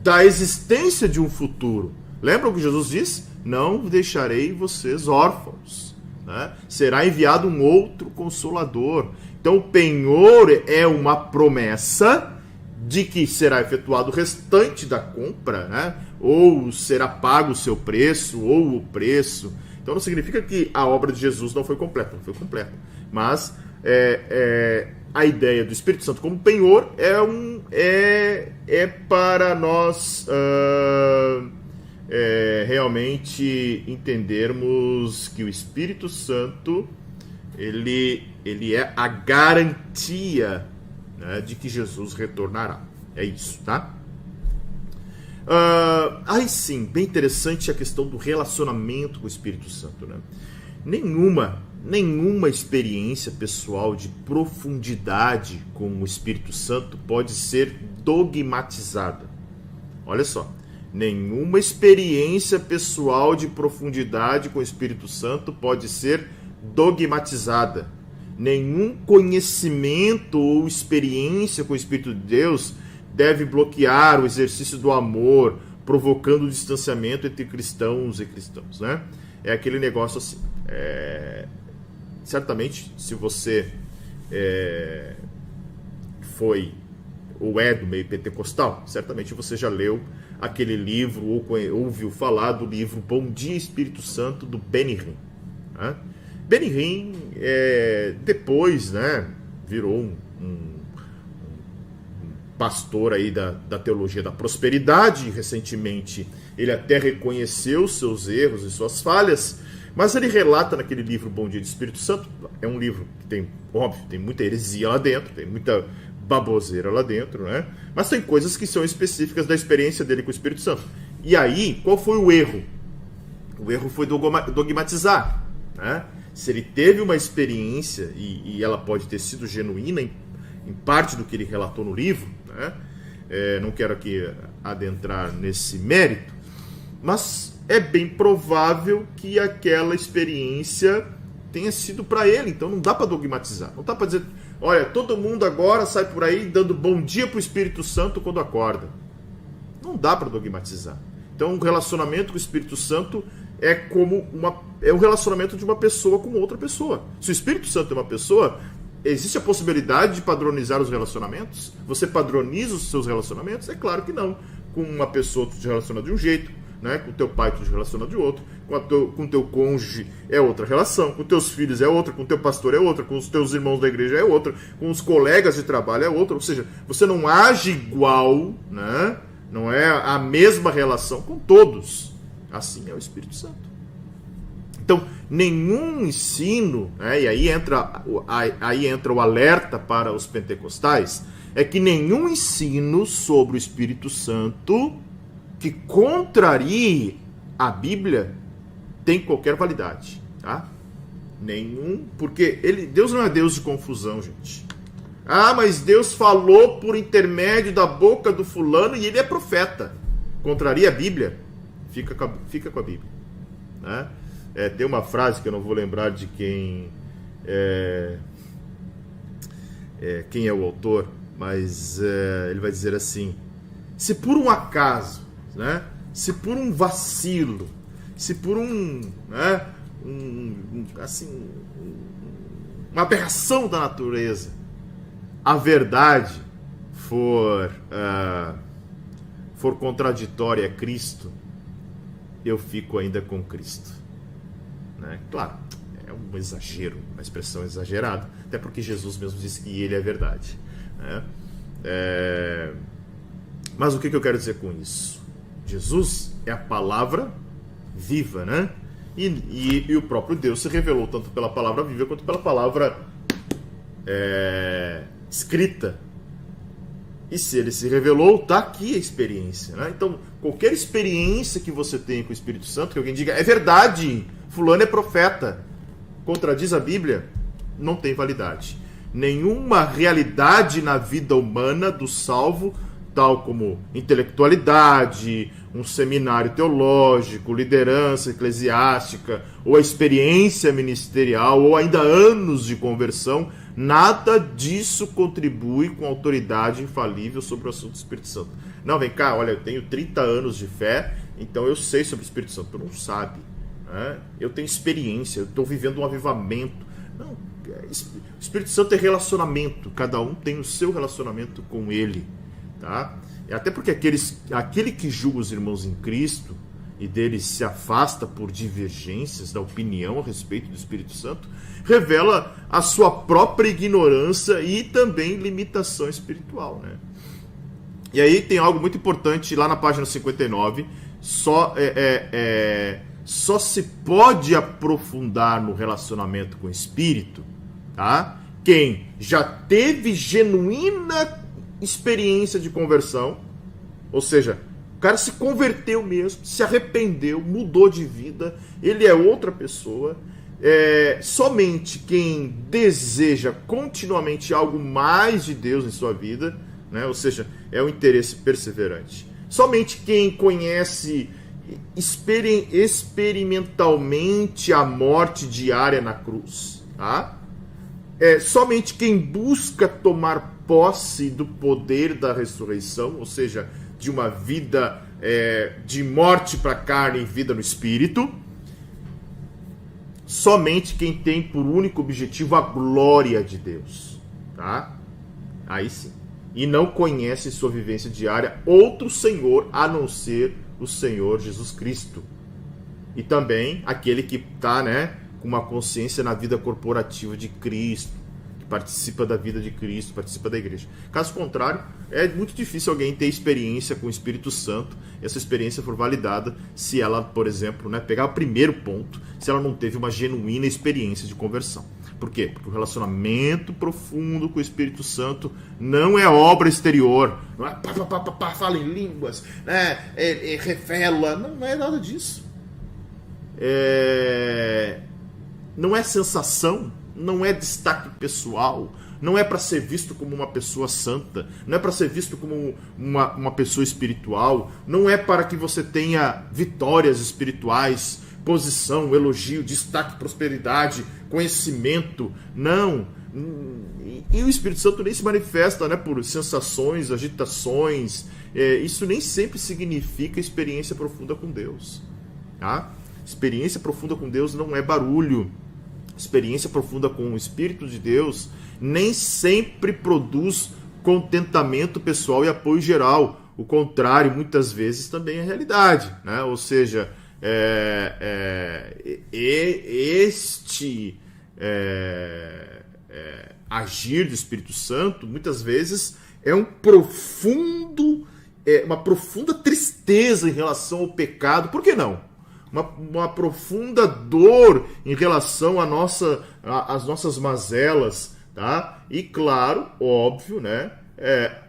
da existência de um futuro. Lembra o que Jesus disse? Não deixarei vocês órfãos. Né? Será enviado um outro consolador. Então o penhor é uma promessa de que será efetuado o restante da compra, né? Ou será pago o seu preço, ou o preço. Então não significa que a obra de Jesus não foi completa, não foi completa. Mas a ideia do Espírito Santo como penhor é para nós realmente entendermos que o Espírito Santo ele é a garantia, né, de que Jesus retornará. É isso, tá? Aí sim, bem interessante a questão do relacionamento com o Espírito Santo, né? Nenhuma experiência pessoal de profundidade com o Espírito Santo pode ser dogmatizada. Olha só. Nenhuma experiência pessoal de profundidade com o Espírito Santo pode ser dogmatizada. Nenhum conhecimento ou experiência com o Espírito de Deus deve bloquear o exercício do amor, provocando o distanciamento entre cristãos e cristãos, né? É aquele negócio assim. Certamente, se você foi ou é do meio pentecostal, certamente você já leu aquele livro ou ouviu falar do livro Bom Dia Espírito Santo, do Benny Hinn, né? Benny Hinn depois, né, virou um pastor aí da teologia da prosperidade. Recentemente ele até reconheceu seus erros e suas falhas, mas ele relata naquele livro Bom Dia de Espírito Santo, é um livro que tem, óbvio, tem muita heresia lá dentro, tem muita baboseira lá dentro, né? Mas tem coisas que são específicas da experiência dele com o Espírito Santo. E aí, qual foi o erro? O erro foi dogmatizar, né? Se ele teve uma experiência, e ela pode ter sido genuína em parte do que ele relatou no livro, né? Não quero aqui adentrar nesse mérito, mas é bem provável que aquela experiência tenha sido para ele. Então não dá para dogmatizar, não dá para dizer, olha, todo mundo agora sai por aí dando bom dia para o Espírito Santo quando acorda. Não dá para dogmatizar. Então, o relacionamento com o Espírito Santo é um relacionamento de uma pessoa com outra pessoa. Se o Espírito Santo é uma pessoa, existe a possibilidade de padronizar os relacionamentos? Você padroniza os seus relacionamentos? É claro que não. Com uma pessoa tu te relaciona de um jeito, né? Com o teu pai tu te relaciona de outro, com o teu cônjuge é outra relação, com teus filhos é outra, com o teu pastor é outra, com os teus irmãos da igreja é outra, com os colegas de trabalho é outra. Ou seja, você não age igual, né? Não é a mesma relação com todos. Assim é o Espírito Santo. Então, nenhum ensino, né, e aí entra o alerta para os pentecostais, é que nenhum ensino sobre o Espírito Santo que contrarie a Bíblia tem qualquer validade, tá? Nenhum, porque Deus não é Deus de confusão, gente. Ah, mas Deus falou por intermédio da boca do fulano e ele é profeta. Contraria a Bíblia? Fica com a Bíblia, né? Tem uma frase que eu não vou lembrar de quem é o autor, mas ele vai dizer assim: se por um acaso, né, se por um vacilo, se por uma aberração da natureza, a verdade for contraditória a Cristo, eu fico ainda com Cristo, né? Claro, é um exagero, uma expressão exagerada, até porque Jesus mesmo disse que ele é verdade, né? Mas o que eu quero dizer com isso? Jesus é a palavra viva, né? E o próprio Deus se revelou tanto pela palavra viva quanto pela palavra escrita. E se ele se revelou, está aqui a experiência, né? Então, qualquer experiência que você tenha com o Espírito Santo, que alguém diga, é verdade, fulano é profeta, contradiz a Bíblia, não tem validade. Nenhuma realidade na vida humana do salvo, tal como intelectualidade, um seminário teológico, liderança eclesiástica, ou a experiência ministerial, ou ainda anos de conversão, nada disso contribui com autoridade infalível sobre o assunto do Espírito Santo. Não, vem cá, olha, eu tenho 30 anos de fé, então eu sei sobre o Espírito Santo. Tu não sabe, né? Eu tenho experiência, eu estou vivendo um avivamento. Não, o Espírito Santo é relacionamento, cada um tem o seu relacionamento com ele, tá? Até porque aquele que julga os irmãos em Cristo e deles se afasta por divergências da opinião a respeito do Espírito Santo, revela a sua própria ignorância e também limitação espiritual, né? E aí tem algo muito importante lá na página 59, só se pode aprofundar no relacionamento com o Espírito, tá? Quem já teve genuína experiência de conversão, ou seja, o cara se converteu mesmo, se arrependeu, mudou de vida, ele é outra pessoa. Somente quem deseja continuamente algo mais de Deus em sua vida, né? Ou seja, é um interesse perseverante. Somente quem conhece experimentalmente a morte diária na cruz, tá? Somente quem busca tomar posse do poder da ressurreição, ou seja, de uma vida de morte para a carne e vida no espírito, somente quem tem por único objetivo a glória de Deus, tá? Aí sim. E não conhece em sua vivência diária outro Senhor a não ser o Senhor Jesus Cristo. E também aquele que está, né, com uma consciência na vida corporativa de Cristo, que participa da vida de Cristo, participa da igreja. Caso contrário, é muito difícil alguém ter experiência com o Espírito Santo, e essa experiência for validada se ela, por exemplo, né, pegar o primeiro ponto, se ela não teve uma genuína experiência de conversão. Por quê? Porque o relacionamento profundo com o Espírito Santo não é obra exterior, não é fala em línguas, né, revela, não é nada disso. Não é sensação, não é destaque pessoal, não é para ser visto como uma pessoa santa, não é para ser visto como uma pessoa espiritual, não é para que você tenha vitórias espirituais, posição, elogio, destaque, prosperidade, conhecimento, não. E o Espírito Santo nem se manifesta, né, por sensações, agitações, isso nem sempre significa experiência profunda com Deus, tá? Experiência profunda com Deus não é barulho. Experiência profunda com o Espírito de Deus nem sempre produz contentamento pessoal e apoio geral. O contrário, muitas vezes, também é realidade, né? Ou seja, este agir do Espírito Santo, muitas vezes, é uma profunda tristeza em relação ao pecado. Por que não? Uma profunda dor em relação às nossas mazelas, tá? E claro, óbvio, né?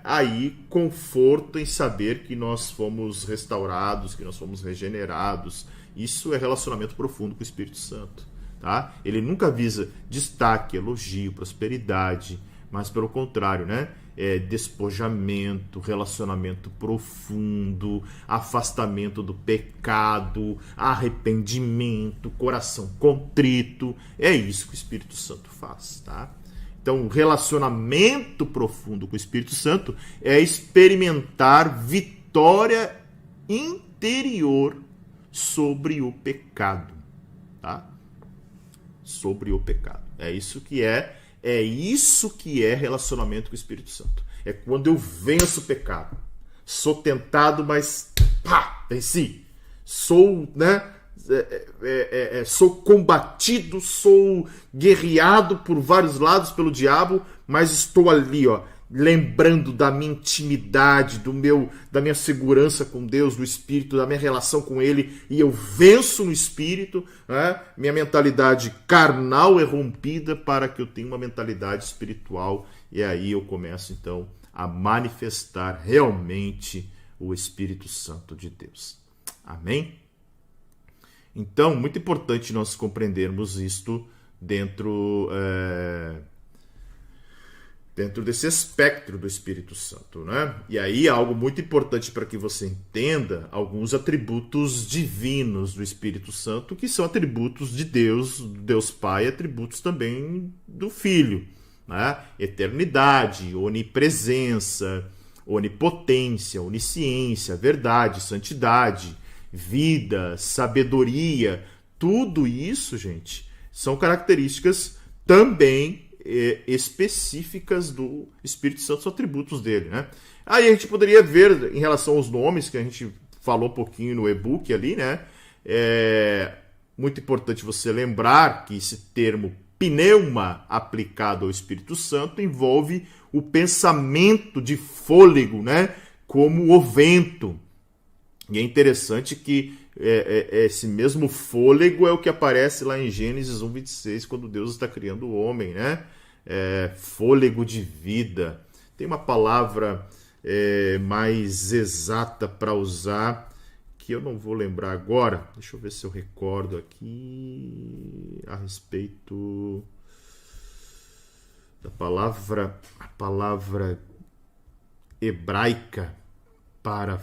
Aí conforto em saber que nós fomos restaurados, que nós fomos regenerados. Isso é relacionamento profundo com o Espírito Santo, tá? Ele nunca visa destaque, elogio, prosperidade, mas pelo contrário, né? Despojamento, relacionamento profundo, afastamento do pecado, arrependimento, coração contrito. É isso que o Espírito Santo faz, tá? Então, relacionamento profundo com o Espírito Santo é experimentar vitória interior sobre o pecado, tá? Sobre o pecado. É isso que é relacionamento com o Espírito Santo. É quando eu venço o pecado. Sou tentado, mas venci. Sou, né? Sou combatido, sou guerreado por vários lados pelo diabo, mas estou ali, ó, lembrando da minha intimidade, da minha segurança com Deus, do Espírito, da minha relação com Ele, e eu venço no Espírito, né? Minha mentalidade carnal é rompida para que eu tenha uma mentalidade espiritual, e aí eu começo então a manifestar realmente o Espírito Santo de Deus. Amém? Então, muito importante nós compreendermos isto dentro desse espectro do Espírito Santo, né? E aí algo muito importante para que você entenda alguns atributos divinos do Espírito Santo, que são atributos de Deus, Deus Pai, atributos também do Filho, né? Eternidade, onipresença, onipotência, onisciência, verdade, santidade, vida, sabedoria, tudo isso, gente, são características também específicas do Espírito Santo, são atributos dele, né? Aí a gente poderia ver em relação aos nomes, que a gente falou um pouquinho no e-book ali, né? É muito importante você lembrar que esse termo pneuma aplicado ao Espírito Santo envolve o pensamento de fôlego, né? Como o vento. E é interessante que esse mesmo fôlego é o que aparece lá em Gênesis 1:26, quando Deus está criando o homem, né? Fôlego de vida. Tem uma palavra mais exata para usar, que eu não vou lembrar agora. Deixa eu ver se eu recordo aqui a respeito da palavra, a palavra hebraica para...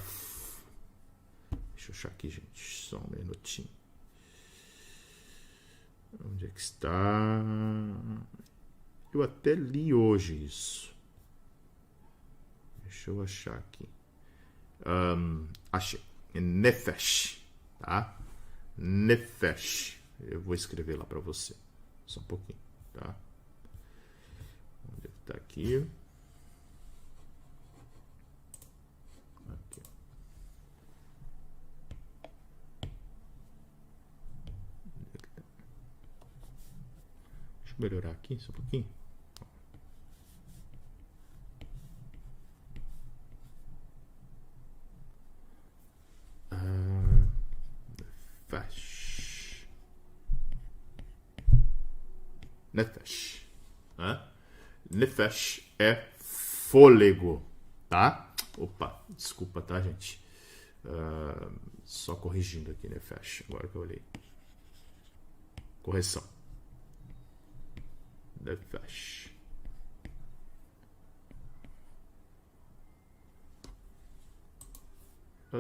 Deixa eu achar aqui, gente, só um minutinho. Onde é que está? Eu até li hoje isso. Deixa eu achar aqui. Achei. Nefesh, tá? Nefesh. Eu vou escrever lá para você. Só um pouquinho, tá? Onde é que tá aqui? Aqui. Onde é que tá? Deixa eu melhorar aqui só um pouquinho. Nefesh. Nefesh é fôlego, tá? Opa, desculpa, tá, gente? Só corrigindo aqui, Nefesh. Agora que eu olhei. Correção. Nefesh.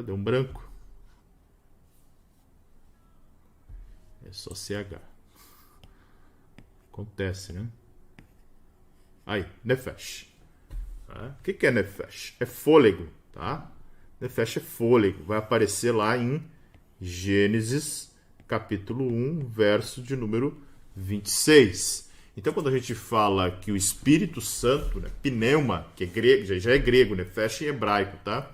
Deu um branco. É só CH. Acontece, né? Aí, Nefesh. O que é Nefesh? É fôlego, tá? Nefesh é fôlego. Vai aparecer lá em Gênesis, capítulo 1, verso de número 26. Então, quando a gente fala que o Espírito Santo, né, pneuma, que é grego, já é grego, Nefesh em hebraico, tá?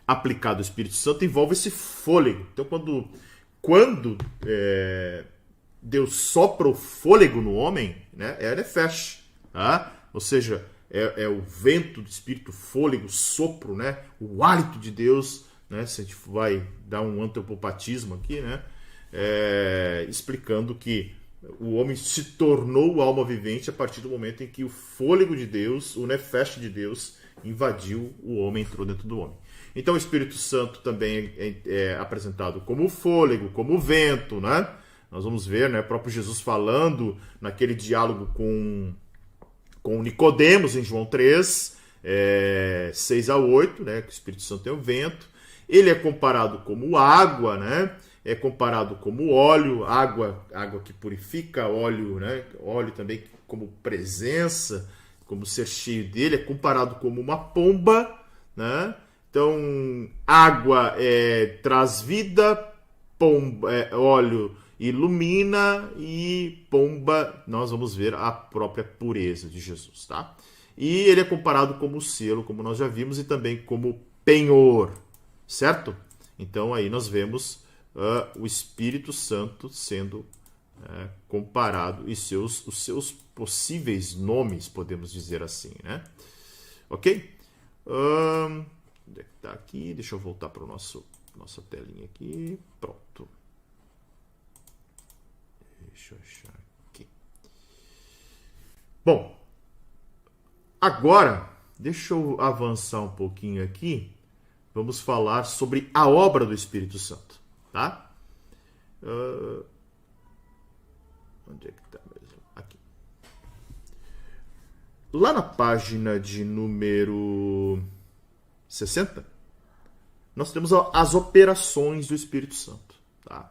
Aplicado ao Espírito Santo, envolve esse fôlego. Então, quando Deus sopra o fôlego no homem, né, é Nefesh, tá? Ou seja, é o vento do Espírito, fôlego, sopro, né? O hálito de Deus, né? Se a gente vai dar um antropopatismo aqui, né? Explicando que o homem se tornou alma vivente a partir do momento em que o fôlego de Deus, o Nefesh de Deus, invadiu o homem, entrou dentro do homem. Então o Espírito Santo também é apresentado como fôlego, como vento, né? Nós vamos ver, né, o próprio Jesus falando naquele diálogo com Nicodemos em João 3, 6 a 8, né, que o Espírito Santo é o vento. Ele é comparado como água, né? É comparado como óleo, água que purifica, óleo, né? Óleo também como presença, como ser cheio dele, é comparado como uma pomba, né? Então, água traz vida, óleo ilumina e pomba, nós vamos ver a própria pureza de Jesus, tá? E ele é comparado como selo, como nós já vimos, e também como penhor, certo? Então, aí nós vemos o Espírito Santo sendo comparado e os seus possíveis nomes, podemos dizer assim, né? Ok? Onde é que tá aqui? Deixa eu voltar para nossa telinha aqui. Pronto. Deixa eu achar aqui. Bom, agora, deixa eu avançar um pouquinho aqui. Vamos falar sobre a obra do Espírito Santo, tá? Onde é que tá mesmo? Aqui. Lá na página de número 60, nós temos as operações do Espírito Santo, tá?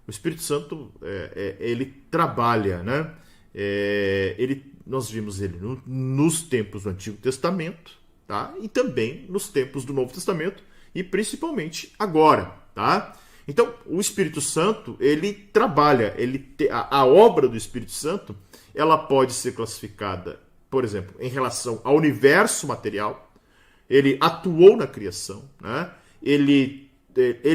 O Espírito Santo, ele trabalha, né? Nós vimos ele nos tempos do Antigo Testamento, tá? E também nos tempos do Novo Testamento e principalmente agora, tá? Então, o Espírito Santo, ele trabalha, a obra do Espírito Santo, ela pode ser classificada, por exemplo, em relação ao universo material. Ele atuou na criação, né? Ele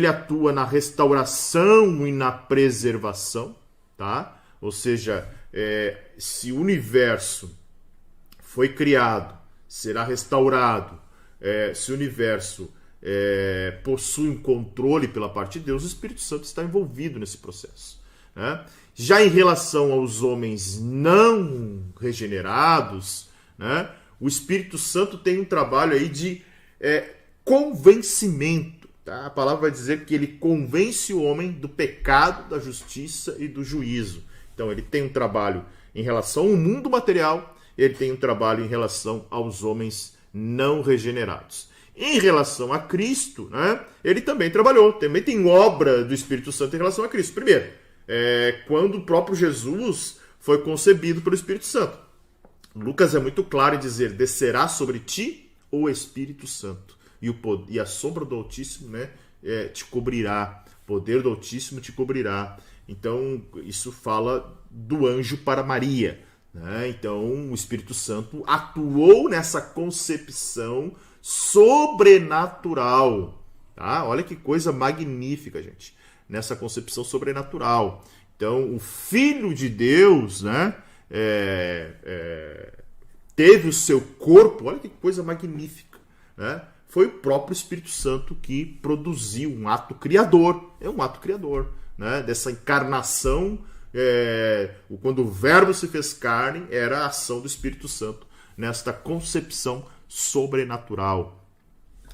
atua na restauração e na preservação, tá? Ou seja, se o universo foi criado, será restaurado, se o universo possui um controle pela parte de Deus, o Espírito Santo está envolvido nesse processo, né? Já em relação aos homens não regenerados, né, o Espírito Santo tem um trabalho aí de convencimento. Tá? A palavra vai dizer que ele convence o homem do pecado, da justiça e do juízo. Então ele tem um trabalho em relação ao mundo material, ele tem um trabalho em relação aos homens não regenerados. Em relação a Cristo, né, ele também trabalhou, também tem obra do Espírito Santo em relação a Cristo. Primeiro, quando o próprio Jesus foi concebido pelo Espírito Santo. Lucas é muito claro em dizer: descerá sobre ti o Espírito Santo, e a sombra do Altíssimo, né, te cobrirá, o poder do Altíssimo te cobrirá. Então, isso fala do anjo para Maria, né? Então, o Espírito Santo atuou nessa concepção sobrenatural. Tá? Olha que coisa magnífica, gente, nessa concepção sobrenatural. Então, o Filho de Deus, né, teve o seu corpo, olha que coisa magnífica, né? Foi o próprio Espírito Santo que produziu um ato criador, um ato criador, né? Dessa encarnação, quando o Verbo se fez carne, era a ação do Espírito Santo nesta concepção sobrenatural.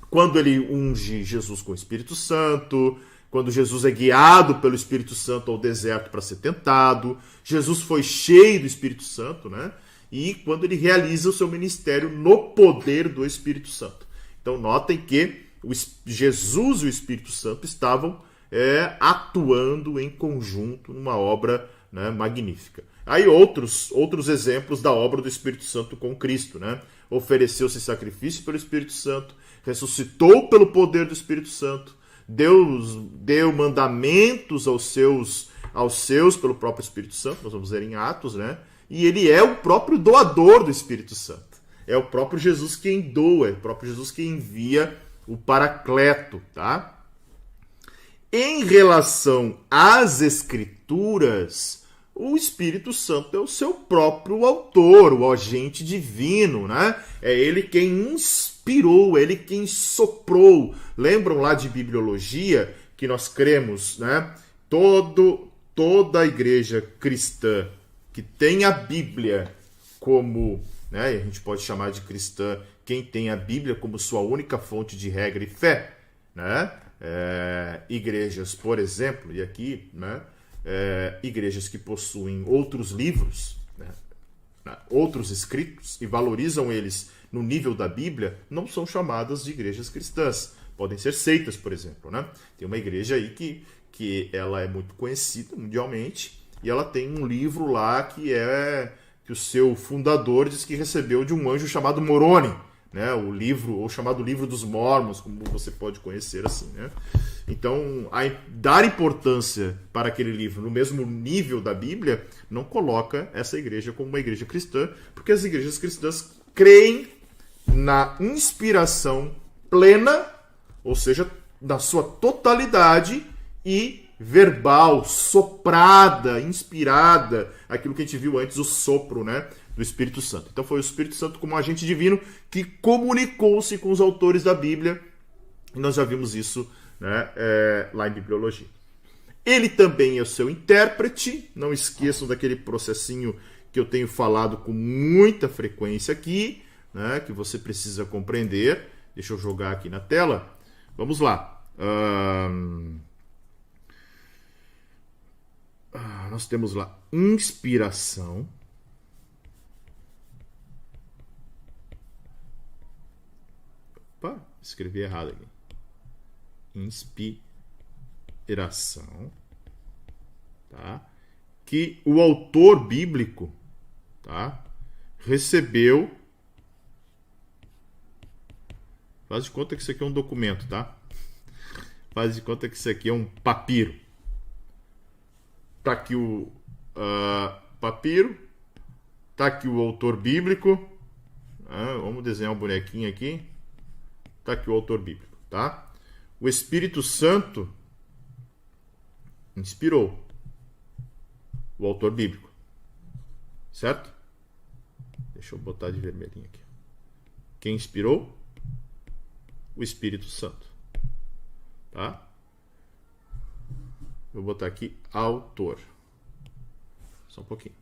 Quando ele unge Jesus com o Espírito Santo, quando Jesus é guiado pelo Espírito Santo ao deserto para ser tentado, Jesus foi cheio do Espírito Santo, né? E quando ele realiza o seu ministério no poder do Espírito Santo. Então notem que Jesus e o Espírito Santo estavam atuando em conjunto numa obra, né, magnífica. Aí outros exemplos da obra do Espírito Santo com Cristo, né? Ofereceu-se sacrifício pelo Espírito Santo, ressuscitou pelo poder do Espírito Santo, deu mandamentos aos seus pelo próprio Espírito Santo, nós vamos ver em Atos, né? E ele é o próprio doador do Espírito Santo. É o próprio Jesus quem doa, é o próprio Jesus quem envia o Paracleto, tá? Em relação às Escrituras, o Espírito Santo é o seu próprio autor, o agente divino, né? É ele quem inspirou, é ele quem soprou. Lembram lá de bibliologia que nós cremos, né? Toda a igreja cristã que tem a Bíblia como, né, a gente pode chamar de cristã quem tem a Bíblia como sua única fonte de regra e fé, né? Igrejas, por exemplo, e aqui, né, igrejas que possuem outros livros, né, outros escritos e valorizam eles no nível da Bíblia, não são chamadas de igrejas cristãs. Podem ser seitas, por exemplo, né? Tem uma igreja aí que ela é muito conhecida mundialmente e ela tem um livro lá que o seu fundador diz que recebeu de um anjo chamado Moroni, né? O livro, ou chamado Livro dos Mormons, como você pode conhecer assim, né? Então, dar importância para aquele livro no mesmo nível da Bíblia não coloca essa igreja como uma igreja cristã, porque as igrejas cristãs creem na inspiração plena, ou seja, na sua totalidade e verbal, soprada, inspirada, aquilo que a gente viu antes, o sopro, né, do Espírito Santo. Então foi o Espírito Santo como agente divino que comunicou-se com os autores da Bíblia, e nós já vimos isso, né, lá em bibliologia. Ele também é o seu intérprete, não esqueçam daquele processinho que eu tenho falado com muita frequência aqui, né, que você precisa compreender. Deixa eu jogar aqui na tela. Vamos lá. Nós temos lá inspiração. Opa, escrevi errado aqui. Inspiração. Tá? Que o autor bíblico, tá, recebeu. Faz de conta que isso aqui é um documento, tá? Faz de conta que isso aqui é um papiro. Tá aqui o papiro. Tá aqui o autor bíblico. Vamos desenhar um bonequinho aqui. Tá aqui o autor bíblico, tá? O Espírito Santo inspirou o autor bíblico. Certo? Deixa eu botar de vermelhinho aqui. Quem inspirou? O Espírito Santo. Tá? Vou botar aqui autor. Só um pouquinho.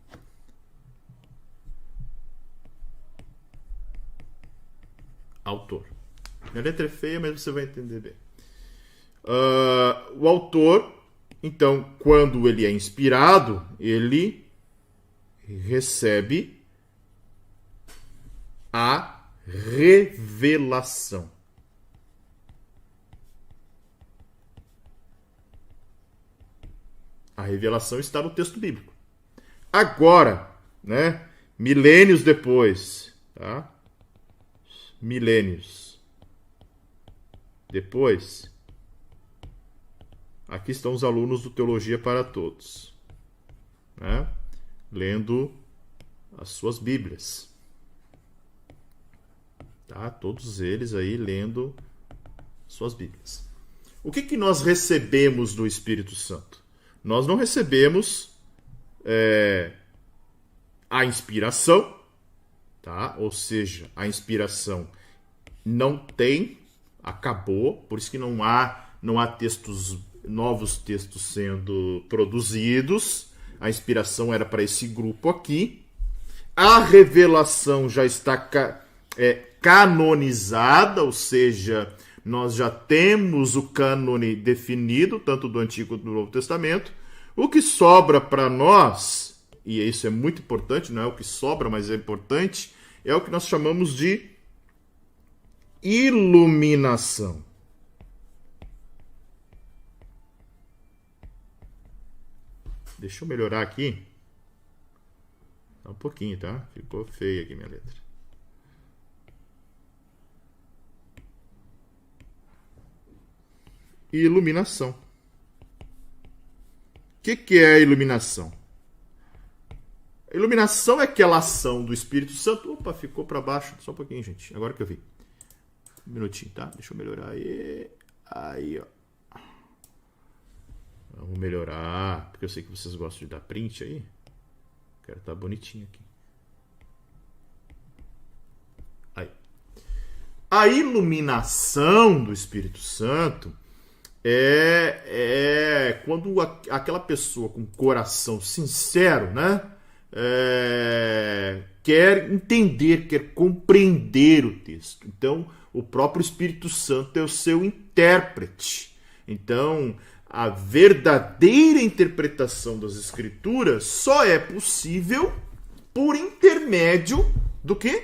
Autor. Minha letra é feia, mas você vai entender bem. O autor, então, quando ele é inspirado, ele recebe a revelação. A revelação está no texto bíblico. Agora, né, milênios depois, tá? Milênios depois, aqui estão os alunos do Teologia para Todos, né? Lendo as suas Bíblias, tá? Todos eles aí lendo suas Bíblias. O que nós recebemos do Espírito Santo? Nós não recebemos a inspiração, tá? Ou seja, a inspiração não tem, acabou, por isso que não há novos textos sendo produzidos. A inspiração era para esse grupo aqui. A revelação já está canonizada, ou seja, nós já temos o cânone definido, tanto do Antigo quanto do Novo Testamento. O que sobra para nós, e isso é muito importante, não é o que sobra, mas é importante, é o que nós chamamos de iluminação. Deixa eu melhorar aqui. Tá um pouquinho, tá? Ficou feia aqui minha letra. Iluminação. O que é a iluminação? A iluminação é aquela ação do Espírito Santo. Opa, ficou para baixo. Só um pouquinho, gente. Agora que eu vi. Um minutinho, tá? Deixa eu melhorar aí. Aí, ó. Vamos melhorar. Porque eu sei que vocês gostam de dar print aí. Quero estar bonitinho aqui. Aí. A iluminação do Espírito Santo é quando aquela pessoa com coração sincero, né? Quer entender, quer compreender o texto. Então, o próprio Espírito Santo é o seu intérprete. Então, a verdadeira interpretação das Escrituras só é possível por intermédio do quê?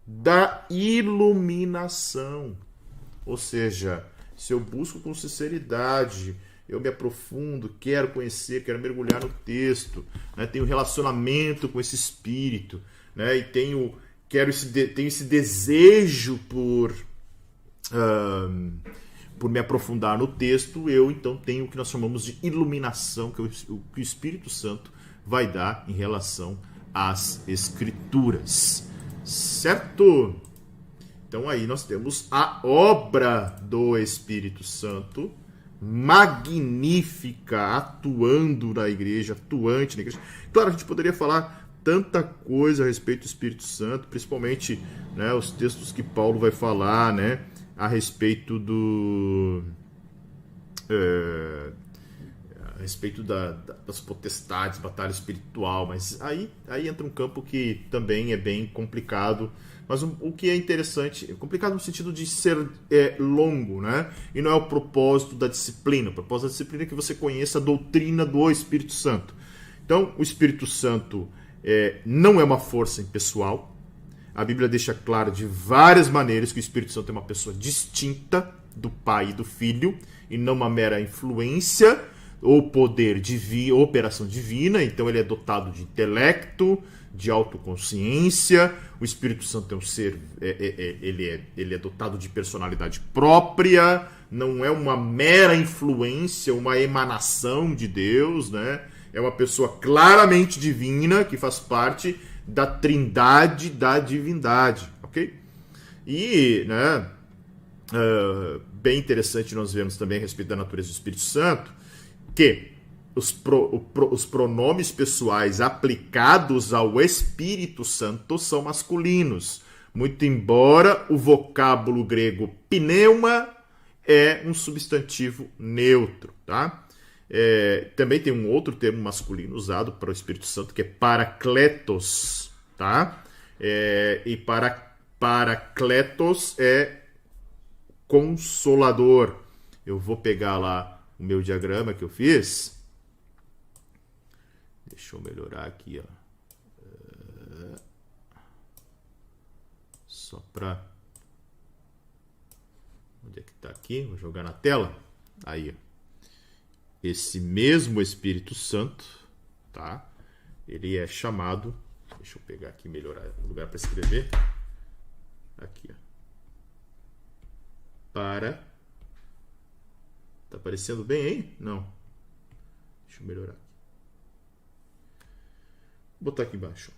Da iluminação. Ou seja, se eu busco com sinceridade, eu me aprofundo, quero conhecer, quero mergulhar no texto, né? Tenho relacionamento com esse Espírito, né? E tenho esse desejo por me aprofundar no texto, eu então tenho o que nós chamamos de iluminação, que o Espírito Santo vai dar em relação às Escrituras. Certo? Então aí nós temos a obra do Espírito Santo, magnífica, atuando na igreja, atuante na igreja. Claro, a gente poderia falar tanta coisa a respeito do Espírito Santo, principalmente, né, os textos que Paulo vai falar, né, a respeito das potestades, batalha espiritual, mas aí entra um campo que também é bem complicado. Mas o que é interessante, é complicado no sentido de ser longo, né? E não é o propósito da disciplina. O propósito da disciplina é que você conheça a doutrina do Espírito Santo. Então, o Espírito Santo não é uma força impessoal. A Bíblia deixa claro de várias maneiras que o Espírito Santo é uma pessoa distinta do Pai e do Filho, e não uma mera influência ou poder divino, operação divina. Então, ele é dotado de intelecto, de autoconsciência. O Espírito Santo é um ser, ele é dotado de personalidade própria, não é uma mera influência, uma emanação de Deus, né? É uma pessoa claramente divina que faz parte da trindade da divindade, ok? E, né, bem interessante nós vemos também a respeito da natureza do Espírito Santo, que os pronomes pessoais aplicados ao Espírito Santo são masculinos, muito embora o vocábulo grego pneuma é um substantivo neutro, tá? Também tem um outro termo masculino usado para o Espírito Santo, que é parakletos, tá? E parakletos é consolador. Eu vou pegar lá o meu diagrama que eu fiz. Deixa eu melhorar aqui, ó. Só para... Onde é que tá aqui? Vou jogar na tela. Aí, ó. Esse mesmo Espírito Santo, tá? Ele é chamado... Deixa eu pegar aqui e melhorar o lugar para escrever. Aqui, ó. Tá aparecendo bem aí? Não. Deixa eu melhorar aqui. Vou botar aqui embaixo.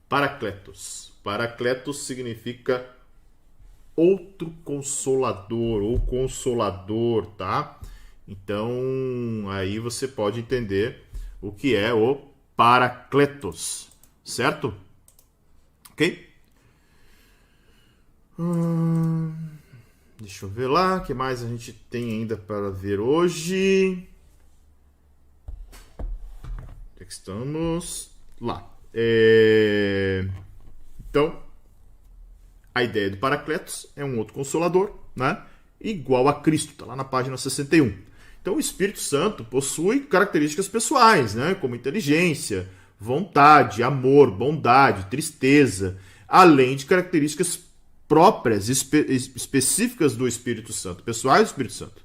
Paracletos. Paracletos significa outro consolador ou consolador, tá? Então, aí você pode entender o que é o Paracletos, certo? Ok? Deixa eu ver lá, o que mais a gente tem ainda para ver hoje? Onde é que estamos? Lá. Então, a ideia do Paracletos é um outro consolador, né? Igual a Cristo, está lá na página 61. Então, o Espírito Santo possui características pessoais, né? Como inteligência, vontade, amor, bondade, tristeza, além de características próprias, específicas do Espírito Santo, pessoais do Espírito Santo,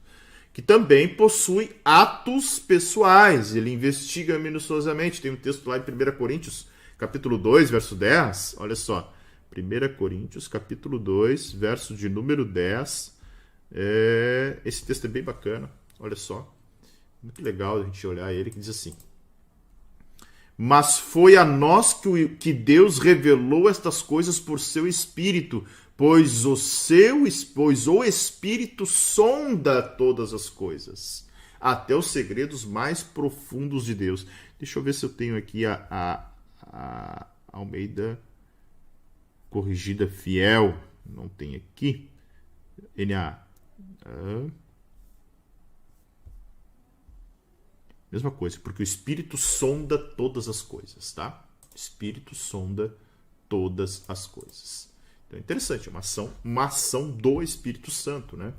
que também possui atos pessoais. Ele investiga minuciosamente. Tem um texto lá em 1 Coríntios, capítulo 2, verso 10. Olha só. 1 Coríntios, capítulo 2, verso de número 10. Esse texto é bem bacana. Olha só. Muito legal a gente olhar ele, que diz assim: mas foi a nós que Deus revelou estas coisas por seu Espírito, pois o Espírito sonda todas as coisas, até os segredos mais profundos de Deus. Deixa eu ver se eu tenho aqui a Almeida Corrigida Fiel. Não tem aqui. NA. Mesma coisa, porque o Espírito sonda todas as coisas, tá? O Espírito sonda todas as coisas. Então é interessante, é uma ação do Espírito Santo, né?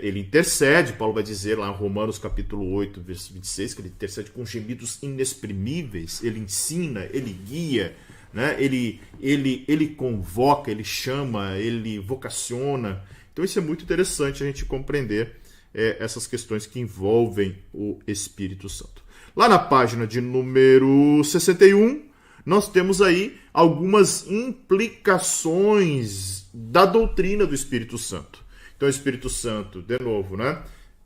Ele intercede, Paulo vai dizer lá em Romanos capítulo 8, verso 26, que ele intercede com gemidos inexprimíveis, ele ensina, ele guia, né? Ele convoca, ele chama, ele vocaciona. Então isso é muito interessante a gente compreender essas questões que envolvem o Espírito Santo. Lá na página de número 61, nós temos aí algumas implicações da doutrina do Espírito Santo. Então, o Espírito Santo, de novo, né,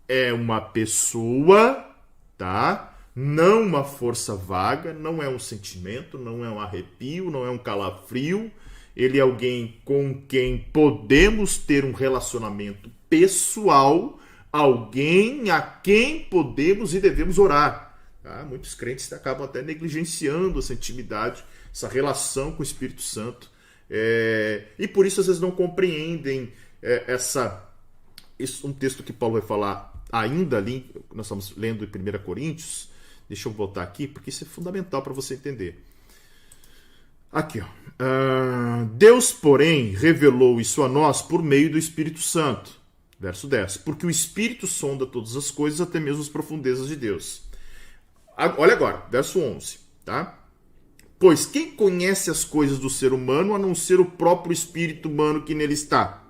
é uma pessoa, tá? Não uma força vaga, não é um sentimento, não é um arrepio, não é um calafrio. Ele é alguém com quem podemos ter um relacionamento pessoal, alguém a quem podemos e devemos orar. Tá? Muitos crentes acabam até negligenciando essa intimidade, essa relação com o Espírito Santo. E por isso às vezes não compreendem um texto que Paulo vai falar ainda ali, nós estamos lendo em 1 Coríntios. Deixa eu voltar aqui, porque isso é fundamental para você entender. Aqui, ó. Deus, porém, revelou isso a nós por meio do Espírito Santo. Verso 10. Porque o Espírito sonda todas as coisas, até mesmo as profundezas de Deus. Olha agora, verso 11. Tá? Pois quem conhece as coisas do ser humano, a não ser o próprio Espírito humano que nele está?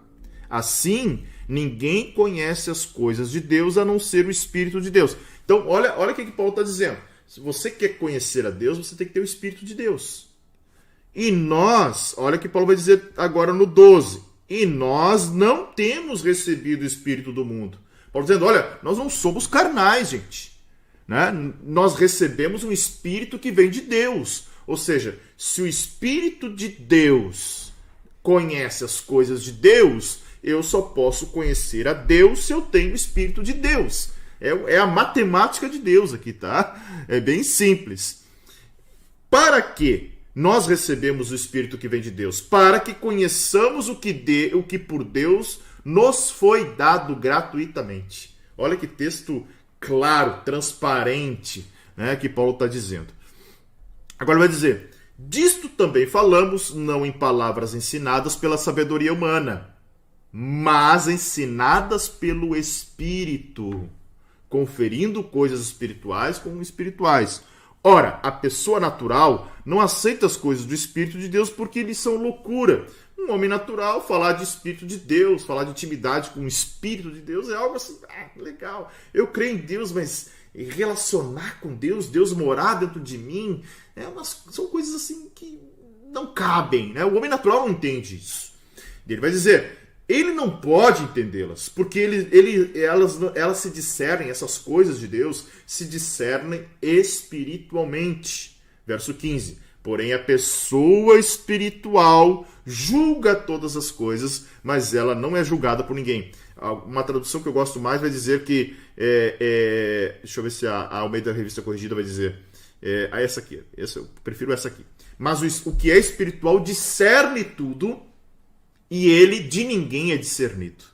Assim, ninguém conhece as coisas de Deus, a não ser o Espírito de Deus. Então, olha o que Paulo está dizendo. Se você quer conhecer a Deus, você tem que ter o Espírito de Deus. E nós, olha o que Paulo vai dizer agora no 12. E nós não temos recebido o Espírito do mundo. Paulo dizendo, olha, nós não somos carnais, gente. Né? Nós recebemos um Espírito que vem de Deus. Ou seja, se o Espírito de Deus conhece as coisas de Deus, eu só posso conhecer a Deus se eu tenho o Espírito de Deus. É a matemática de Deus aqui, tá? É bem simples. Para quê? Nós recebemos o Espírito que vem de Deus, para que conheçamos o que por Deus nos foi dado gratuitamente. Olha que texto claro, transparente, né, que Paulo está dizendo. Agora vai dizer, disto também falamos, não em palavras ensinadas pela sabedoria humana, mas ensinadas pelo Espírito, conferindo coisas espirituais com espirituais. Ora, a pessoa natural não aceita as coisas do Espírito de Deus porque lhes são loucura, Um homem natural, falar de Espírito de Deus, falar de intimidade com o Espírito de Deus é algo assim, legal. Eu creio em Deus, mas relacionar com Deus, Deus morar dentro de mim, são coisas assim que não cabem, né? O homem natural não entende isso. Ele vai dizer, ele não pode entendê-las, porque elas se discernem, essas coisas de Deus se discernem espiritualmente. Verso 15. Porém, a pessoa espiritual julga todas as coisas, mas ela não é julgada por ninguém. Uma tradução que eu gosto mais vai dizer que... deixa eu ver se a Almeida Revista Corrigida vai dizer... essa aqui. Eu prefiro essa aqui. Mas o que é espiritual discerne tudo, e ele de ninguém é discernido.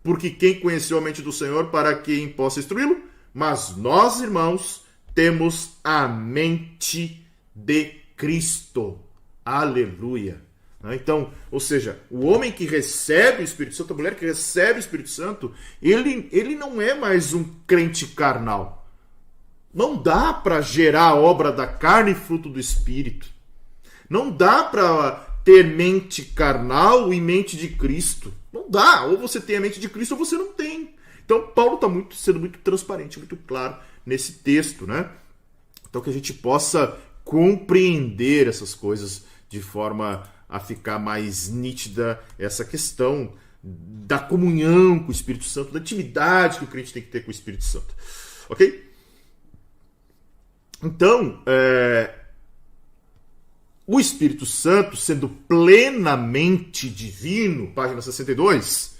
Porque quem conheceu a mente do Senhor para quem possa instruí-lo? Mas nós, irmãos, temos a mente de Cristo. Aleluia. Então, ou seja, o homem que recebe o Espírito Santo, a mulher que recebe o Espírito Santo, ele não é mais um crente carnal. Não dá para gerar a obra da carne e fruto do Espírito. Não dá para ter mente carnal e mente de Cristo. Não dá. Ou você tem a mente de Cristo ou você não tem. Então, Paulo está sendo muito transparente, muito claro nesse texto, né? Então, que a gente possa compreender essas coisas de forma a ficar mais nítida essa questão da comunhão com o Espírito Santo, da intimidade que o crente tem que ter com o Espírito Santo. Ok? Então, o Espírito Santo, sendo plenamente divino, página 62,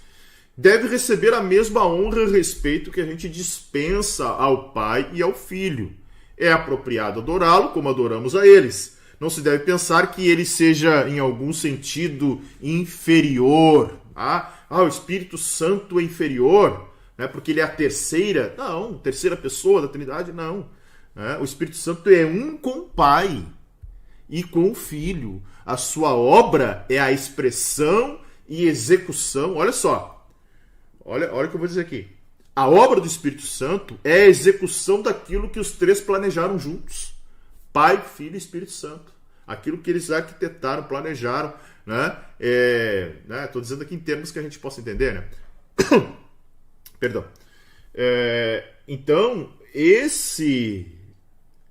deve receber a mesma honra e respeito que a gente dispensa ao Pai e ao Filho. É apropriado adorá-lo como adoramos a eles. Não se deve pensar que ele seja, em algum sentido, inferior. O Espírito Santo é inferior, né, porque ele é a terceira. Não, terceira pessoa da Trindade, não. O Espírito Santo é um com o Pai e com o Filho. A sua obra é a expressão e execução. Olha só. Olha o que eu vou dizer aqui. A obra do Espírito Santo é a execução daquilo que os três planejaram juntos. Pai, Filho e Espírito Santo. Aquilo que eles arquitetaram, planejaram. Estou dizendo aqui em termos que a gente possa entender, né? Perdão. Então,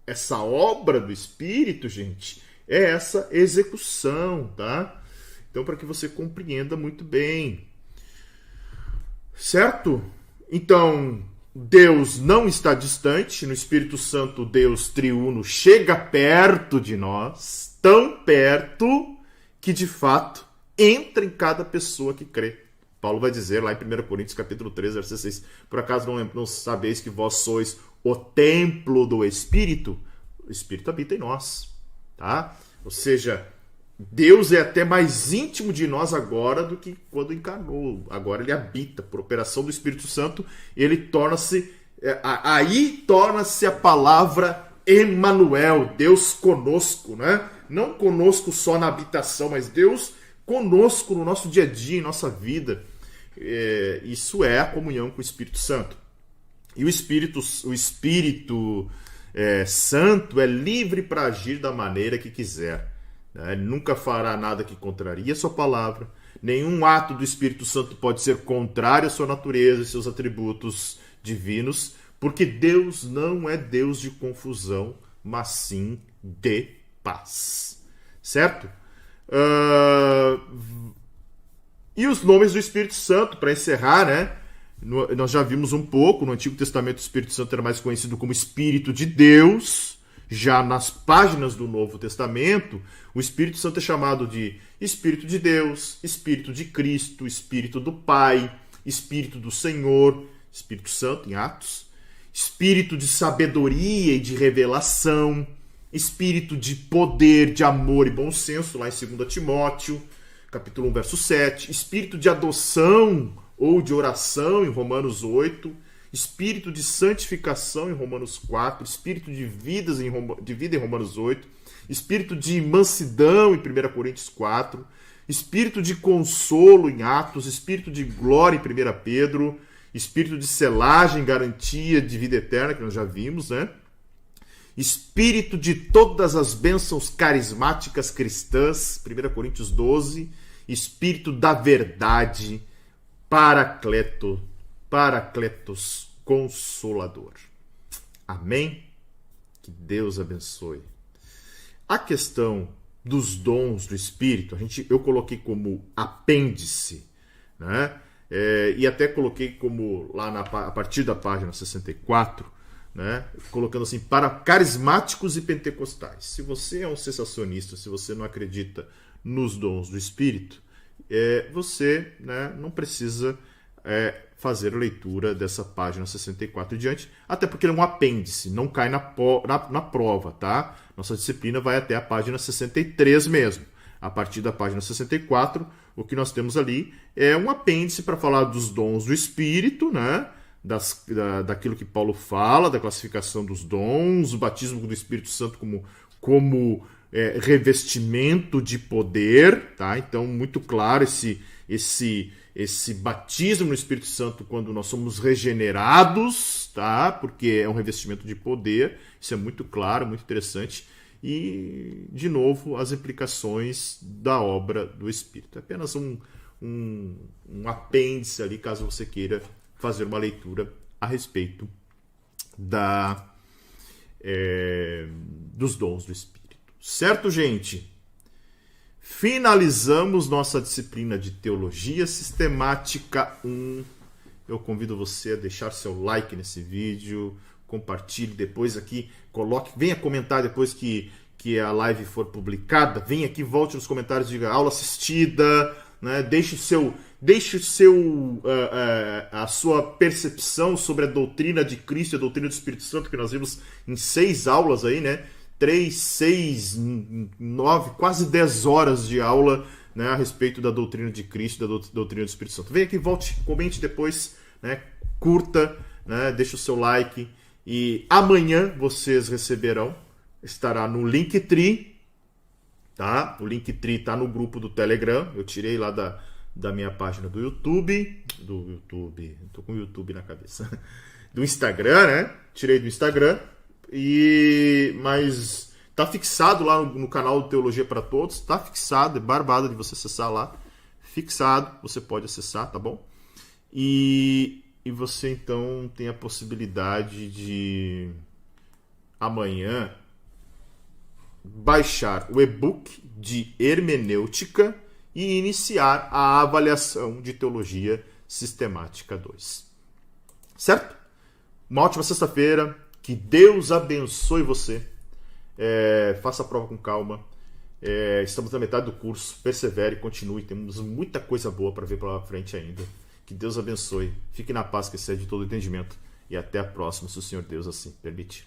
essa obra do Espírito, gente, é essa execução, tá? Então, para que você compreenda muito bem. Certo? Então, Deus não está distante. No Espírito Santo, Deus triuno chega perto de nós, tão perto que, de fato, entra em cada pessoa que crê. Paulo vai dizer lá em 1 Coríntios capítulo 3, verso 6, por acaso não sabeis que vós sois o templo do Espírito? O Espírito habita em nós, tá? Ou seja, Deus é até mais íntimo de nós agora do que quando encarnou. Agora ele habita, por operação do Espírito Santo, ele torna-se, aí torna-se a palavra Emmanuel, Deus conosco, né? Não conosco só na habitação, mas Deus conosco no nosso dia a dia, em nossa vida. Isso é a comunhão com o Espírito Santo. E o Espírito Santo é livre para agir da maneira que quiser. Ele nunca fará nada que contrarie a sua palavra. Nenhum ato do Espírito Santo pode ser contrário à sua natureza e seus atributos divinos, porque Deus não é Deus de confusão, mas sim de paz. Certo? E os nomes do Espírito Santo, para encerrar, né? Nós já vimos um pouco, no Antigo Testamento o Espírito Santo era mais conhecido como Espírito de Deus. Já nas páginas do Novo Testamento, o Espírito Santo é chamado de Espírito de Deus, Espírito de Cristo, Espírito do Pai, Espírito do Senhor, Espírito Santo em Atos, Espírito de sabedoria e de revelação, Espírito de poder, de amor e bom senso, lá em 2 Timóteo, capítulo 1, verso 7, Espírito de adoção ou de oração, em Romanos 8, Espírito de santificação em Romanos 4, Espírito de vida em Romanos 8, Espírito de mansidão em 1 Coríntios 4, Espírito de consolo em Atos, Espírito de glória em 1 Pedro, Espírito de selagem, garantia de vida eterna, que nós já vimos, né? Espírito de todas as bênçãos carismáticas cristãs, 1 Coríntios 12, Espírito da verdade, Paracletos, Consolador. Amém? Que Deus abençoe. A questão dos dons do Espírito, eu coloquei como apêndice, né? E até coloquei como lá a partir da página 64, né? Colocando assim, para carismáticos e pentecostais. Se você é um cessacionista, se você não acredita nos dons do Espírito, você, né, não precisa fazer a leitura dessa página 64 e diante, até porque ele é um apêndice, não cai na prova, tá? Nossa disciplina vai até a página 63 mesmo. A partir da página 64, o que nós temos ali é um apêndice para falar dos dons do Espírito, né? Daquilo que Paulo fala, da classificação dos dons, o batismo do Espírito Santo como revestimento de poder, tá? Então, muito claro esse batismo no Espírito Santo quando nós somos regenerados, tá? Porque é um revestimento de poder, isso é muito claro, muito interessante. E, de novo, as implicações da obra do Espírito. É apenas um apêndice ali, caso você queira fazer uma leitura a respeito dos dons do Espírito. Certo, gente? Finalizamos nossa disciplina de Teologia Sistemática 1. Eu convido você a deixar seu like nesse vídeo, compartilhe depois aqui, venha comentar depois que a live for publicada, venha aqui, volte nos comentários, diga aula assistida, né? Deixe a sua percepção sobre a doutrina de Cristo e a doutrina do Espírito Santo, que nós vimos em 6 aulas aí, né? 3, 6, 9, quase 10 horas de aula, né, a respeito da doutrina de Cristo e da doutrina do Espírito Santo. Venha aqui, volte, comente depois, né, curta, né, deixe o seu like. E amanhã vocês receberão, estará no Linktree, tá? O Linktree está no grupo do Telegram. Eu tirei lá da minha página do YouTube. Tô com o YouTube na cabeça. Do Instagram, né? Tirei do Instagram. Mas tá fixado lá no canal do Teologia para Todos. Tá fixado, é barbada de você acessar lá. Fixado, você pode acessar, tá bom? E você então tem a possibilidade de amanhã baixar o e-book de hermenêutica e iniciar a avaliação de Teologia Sistemática 2. Certo? Uma ótima sexta-feira. Que Deus abençoe você. Faça a prova com calma. Estamos na metade do curso. Persevere, continue. Temos muita coisa boa para ver pela frente ainda. Que Deus abençoe. Fique na paz que excede todo entendimento. E até a próxima, se o Senhor Deus assim permitir.